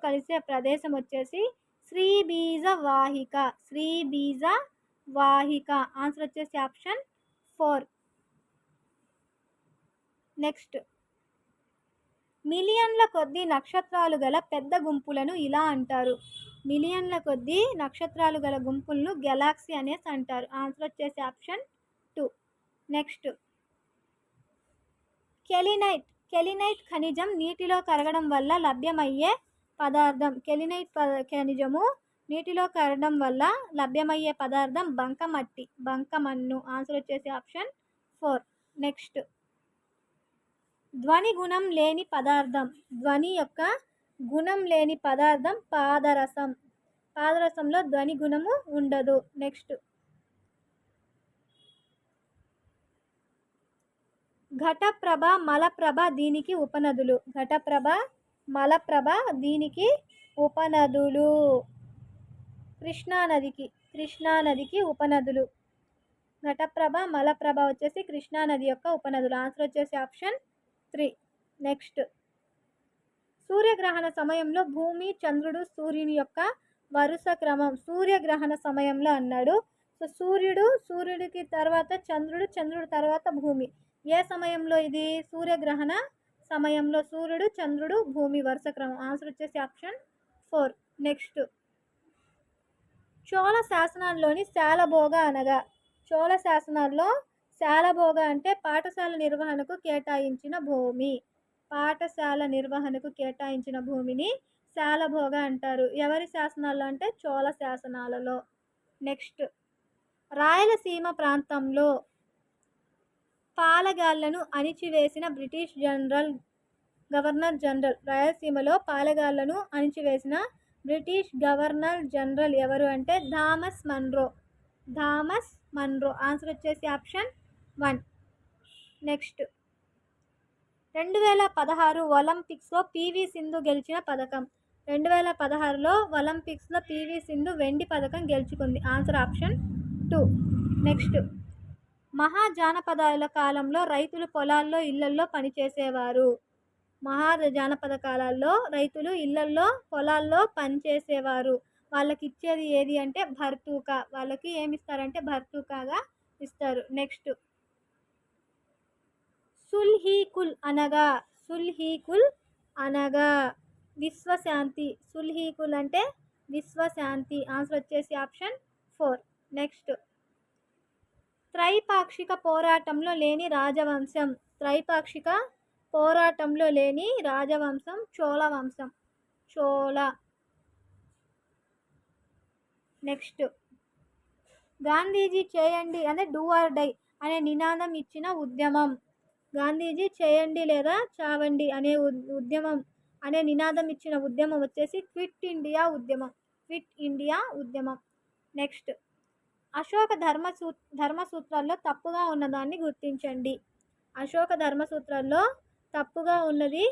కలిసే ప్రదేశం వచ్చేసి శ్రీబీజ వాహిక. ఆన్సర్ వచ్చేసి ఆప్షన్ 4. నెక్స్ట్, మిలియన్ల కొద్ది నక్షత్రాలు గల పెద్ద గుంపులను ఇలా అంటారు. మిలియన్ల కొద్ది నక్షత్రాలు గల గుంపులను గెలాక్సీ అనేసి అంటారు. ఆన్సర్ వచ్చేసి ఆప్షన్ 2. నెక్స్ట్, కెలినైట్ ఖనిజం నీటిలో కరగడం వల్ల లభ్యమయ్యే పదార్థం. ఖనిజము నీటిలో కరగడం వల్ల లభ్యమయ్యే పదార్థం బంకమన్ను. ఆన్సర్ వచ్చేసి ఆప్షన్ 4. నెక్స్ట్, ధ్వని యొక్క గుణం లేని పదార్థం పాదరసంలో ధ్వని గుణము ఉండదు. నెక్స్ట్, ఘటప్రభ, మలప్రభ దీనికి ఉపనదులు. కృష్ణానదికి ఉపనదులు. ఘటప్రభ, మలప్రభ వచ్చేసి కృష్ణానది యొక్క ఉపనదులు. ఆన్సర్ వచ్చేసి ఆప్షన్ 3. నెక్స్ట్, సూర్యగ్రహణ సమయంలో భూమి, చంద్రుడు, సూర్యుని యొక్క వరుస క్రమం. సూర్యగ్రహణ సమయంలో అన్నాడు సో సూర్యుడికి తర్వాత చంద్రుడి తర్వాత భూమి. ఏ సమయంలో ఇది? సూర్యగ్రహణ సమయంలో సూర్యుడు, చంద్రుడు, భూమి వరుస క్రమం. ఆన్సర్ వచ్చేసి ఆప్షన్ 4. నెక్స్ట్, చోళ శాసనాల్లోని శాలభోగ అనగా? చోళ శాసనాల్లో శాలభోగ అంటే పాఠశాల నిర్వహణకు కేటాయించిన భూమి. పాఠశాల నిర్వహణకు కేటాయించిన భూమిని శాలభోగ అంటారు. ఎవరి శాసనాల్లో అంటే చోళ శాసనాలలో. నెక్స్ట్, రాయలసీమ ప్రాంతంలో పాలెగాళ్లను అణిచివేసిన బ్రిటిష్ గవర్నర్ జనరల్. రాయలసీమలో పాలెగాళ్లను అణిచివేసిన బ్రిటిష్ గవర్నర్ జనరల్ ఎవరు అంటే థామస్ మన్రో. ఆన్సర్ వచ్చేసి ఆప్షన్ 1. నెక్స్ట్, 2016 ఒలింపిక్స్లో పివి సింధు గెలిచిన పథకం. 2016లో ఒలింపిక్స్లో పివి సింధు వెండి పథకం గెలుచుకుంది. Answer option 2. నెక్స్ట్, మహాజానపదాల కాలంలో రైతులు పొలాల్లో ఇళ్లల్లో పనిచేసేవారు. మహాజానపద కాలాల్లో రైతులు ఇళ్లల్లో పొలాల్లో పనిచేసేవారు. వాళ్ళకి ఇచ్చేది ఏది అంటే భర్తూకా. వాళ్ళకి ఏమిస్తారంటే భర్తూకాగా ఇస్తారు. నెక్స్ట్, సుల్హీకుల్ అనగా విశ్వశాంతి. సుల్హీకుల్ అంటే విశ్వశాంతి. ఆన్సర్ వచ్చేసి ఆప్షన్ 4. నెక్స్ట్, త్రైపాక్షిక పోరాటంలో లేని రాజవంశం. త్రైపాక్షిక పోరాటంలో లేని రాజవంశం చోళ వంశం. నెక్స్ట్, గాంధీజీ చేయండి అంటే డూ ఆర్ డై అనే నినాదం ఇచ్చిన ఉద్యమం. గాంధీజీ చేయండి లేదా చావండి అనే ఉద్యమం అనే నినాదం ఇచ్చిన ఉద్యమం వచ్చేసి క్విట్ ఇండియా ఉద్యమం. నెక్స్ట్, అశోక ధర్మసూత్రాల్లో తప్పుగా ఉన్నదాన్ని గుర్తించండి. అశోక ధర్మసూత్రాల్లో తప్పుగా ఉన్నది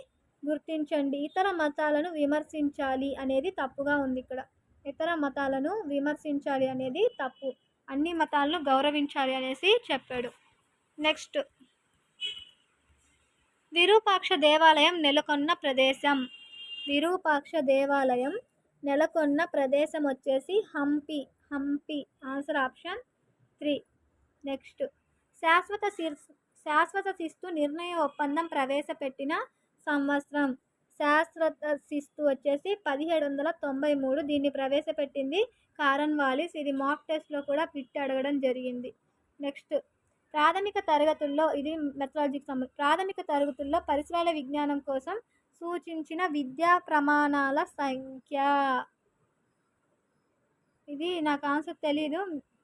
గుర్తించండి. ఇతర మతాలను విమర్శించాలి అనేది తప్పుగా ఉంది ఇక్కడ. ఇతర మతాలను విమర్శించాలి అనేది తప్పు. అన్ని మతాలను గౌరవించాలి అనేసి చెప్పాడు. నెక్స్ట్, విరూపాక్ష దేవాలయం నెలకొన్న ప్రదేశం. విరూపాక్ష దేవాలయం నెలకొన్న ప్రదేశం వచ్చేసి హంపి. Answer option 3. నెక్స్ట్, శాశ్వత శిస్తు నిర్ణయ ఒప్పందం ప్రవేశపెట్టిన సంవత్సరం. శాశ్వత శిస్తు వచ్చేసి 1793. దీన్ని ప్రవేశపెట్టింది కారన్ వాలిస్. ఇది మాక్ టెస్ట్లో కూడా బిట్ అడగడం జరిగింది. నెక్స్ట్, ప్రాథమిక తరగతుల్లో ఇది మెథడాలజీకి సంబంధించి. ప్రాథమిక తరగతుల్లో పరిసరాల విజ్ఞానం కోసం సూచించిన విద్యా ప్రమాణాల సంఖ్య. ఇది నాకు ఆన్సర్ తెలీదు,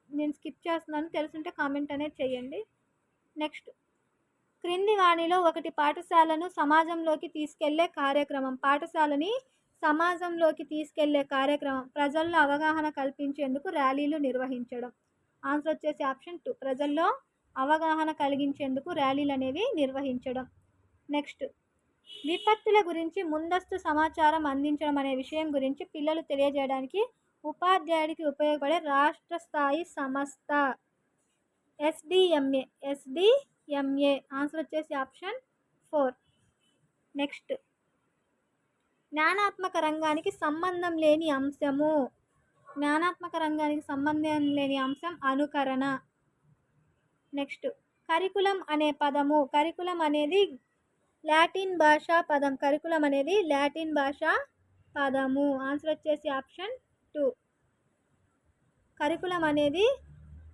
నేను స్కిప్ చేస్తున్నాను. తెలుసుంటే కామెంట్ అనేది చేయండి. నెక్స్ట్, క్రింది వాణిలో ఒకటి పాఠశాలను సమాజంలోకి తీసుకెళ్లే కార్యక్రమం. పాఠశాలని సమాజంలోకి తీసుకెళ్లే కార్యక్రమం ప్రజల్లో అవగాహన కల్పించేందుకు ర్యాలీలు నిర్వహించడం. ఆన్సర్ వచ్చేసి ఆప్షన్ 2. ప్రజల్లో అవగాహన కలిగించేందుకు ర్యాలీలు అనేవి నిర్వహించడం. నెక్స్ట్, విపత్తుల గురించి ముందస్తు సమాచారం అందించడం అనే విషయం గురించి పిల్లలు తెలియజేయడానికి ఉపాధ్యాయుడికి ఉపయోగపడే రాష్ట్ర స్థాయి సంస్థ ఎస్డిఎంఏ. ఆన్సర్ వచ్చేసి ఆప్షన్ 4. నెక్స్ట్, జ్ఞానాత్మక రంగానికి సంబంధం లేని అంశము. జ్ఞానాత్మక రంగానికి సంబంధం లేని అంశం అనుకరణ. నెక్స్ట్, కరికులం అనే పదము. కరికులం అనేది లాటిన్ భాషా పదము. ఆన్సర్ వచ్చేసి ఆప్షన్ 2. కరికులం అనేది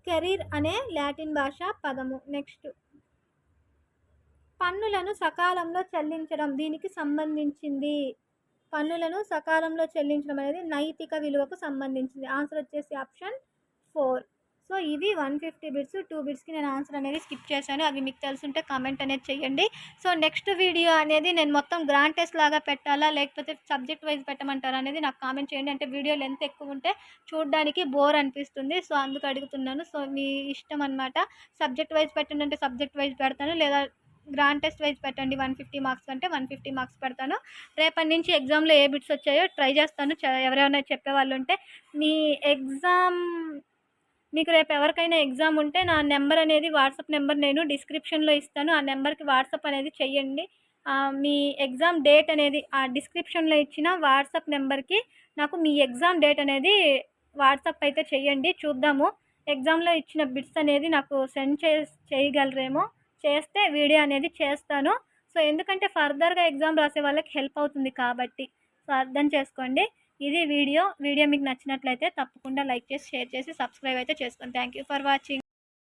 కెరీర్ అనే లాటిన్ భాషా పదము. నెక్స్ట్, పన్నులను సకాలంలో చెల్లించడం దీనికి సంబంధించింది. పన్నులను సకాలంలో చెల్లించడం అనేది నైతిక విలువకు సంబంధించింది. ఆన్సర్ వచ్చేసి ఆప్షన్ 4. సో ఇవి 150 బిట్స్. 2 బిట్స్కి నేను ఆన్సర్ అనేది స్కిప్ చేశాను. అవి మీకు తెలుసుంటే కామెంట్ అనేది చేయండి. సో నెక్స్ట్ వీడియో అనేది నేను మొత్తం గ్రాండ్ టెస్ట్ లాగా పెట్టాలా లేకపోతే సబ్జెక్ట్ వైజ్ పెట్టమంటారా అనేది నాకు కామెంట్ చేయండి. అంటే వీడియో లెంత్ ఎక్కువ ఉంటే చూడడానికి బోర్ అనిపిస్తుంది. సో అందుకు అడుగుతున్నాను. సో మీ ఇష్టం అనమాట. సబ్జెక్ట్ వైజ్ పెట్టండి అంటే సబ్జెక్ట్ వైజ్ పెడతాను, లేదా గ్రాండ్ టెస్ట్ వైజ్ పెట్టండి 150 మార్క్స్ అంటే 150 మార్క్స్ పెడతాను. రేపటి నుంచి ఎగ్జామ్లో ఏ బిట్స్ వచ్చాయో ట్రై చేస్తాను. ఎవరైనా చెప్పేవాళ్ళు ఉంటే మీకు రేపు ఎవరికైనా ఎగ్జామ్ ఉంటే నా నెంబర్ అనేది వాట్సాప్ నెంబర్ నేను డిస్క్రిప్షన్లో ఇస్తాను. ఆ నెంబర్కి వాట్సాప్ అనేది చెయ్యండి. మీ ఎగ్జామ్ డేట్ అనేది ఆ డిస్క్రిప్షన్లో ఇచ్చిన వాట్సాప్ నెంబర్కి నాకు మీ ఎగ్జామ్ డేట్ అనేది వాట్సాప్ అయితే చెయ్యండి. చూద్దాము ఎగ్జామ్లో ఇచ్చిన బిట్స్ అనేది నాకు సెండ్ చేయగలరేమో, చేస్తే వీడియో అనేది చేస్తాను. సో ఎందుకంటే ఫర్దర్గా ఎగ్జామ్ రాసే వాళ్ళకి హెల్ప్ అవుతుంది కాబట్టి. సో అర్థం చేసుకోండి. ఇది వీడియో మీకు నచ్చినట్లయితే తప్పకుండా లైక్ చేసి, షేర్ చేసి, సబ్స్క్రైబ్ అయితే చేసుకోండి. Thank you for watching.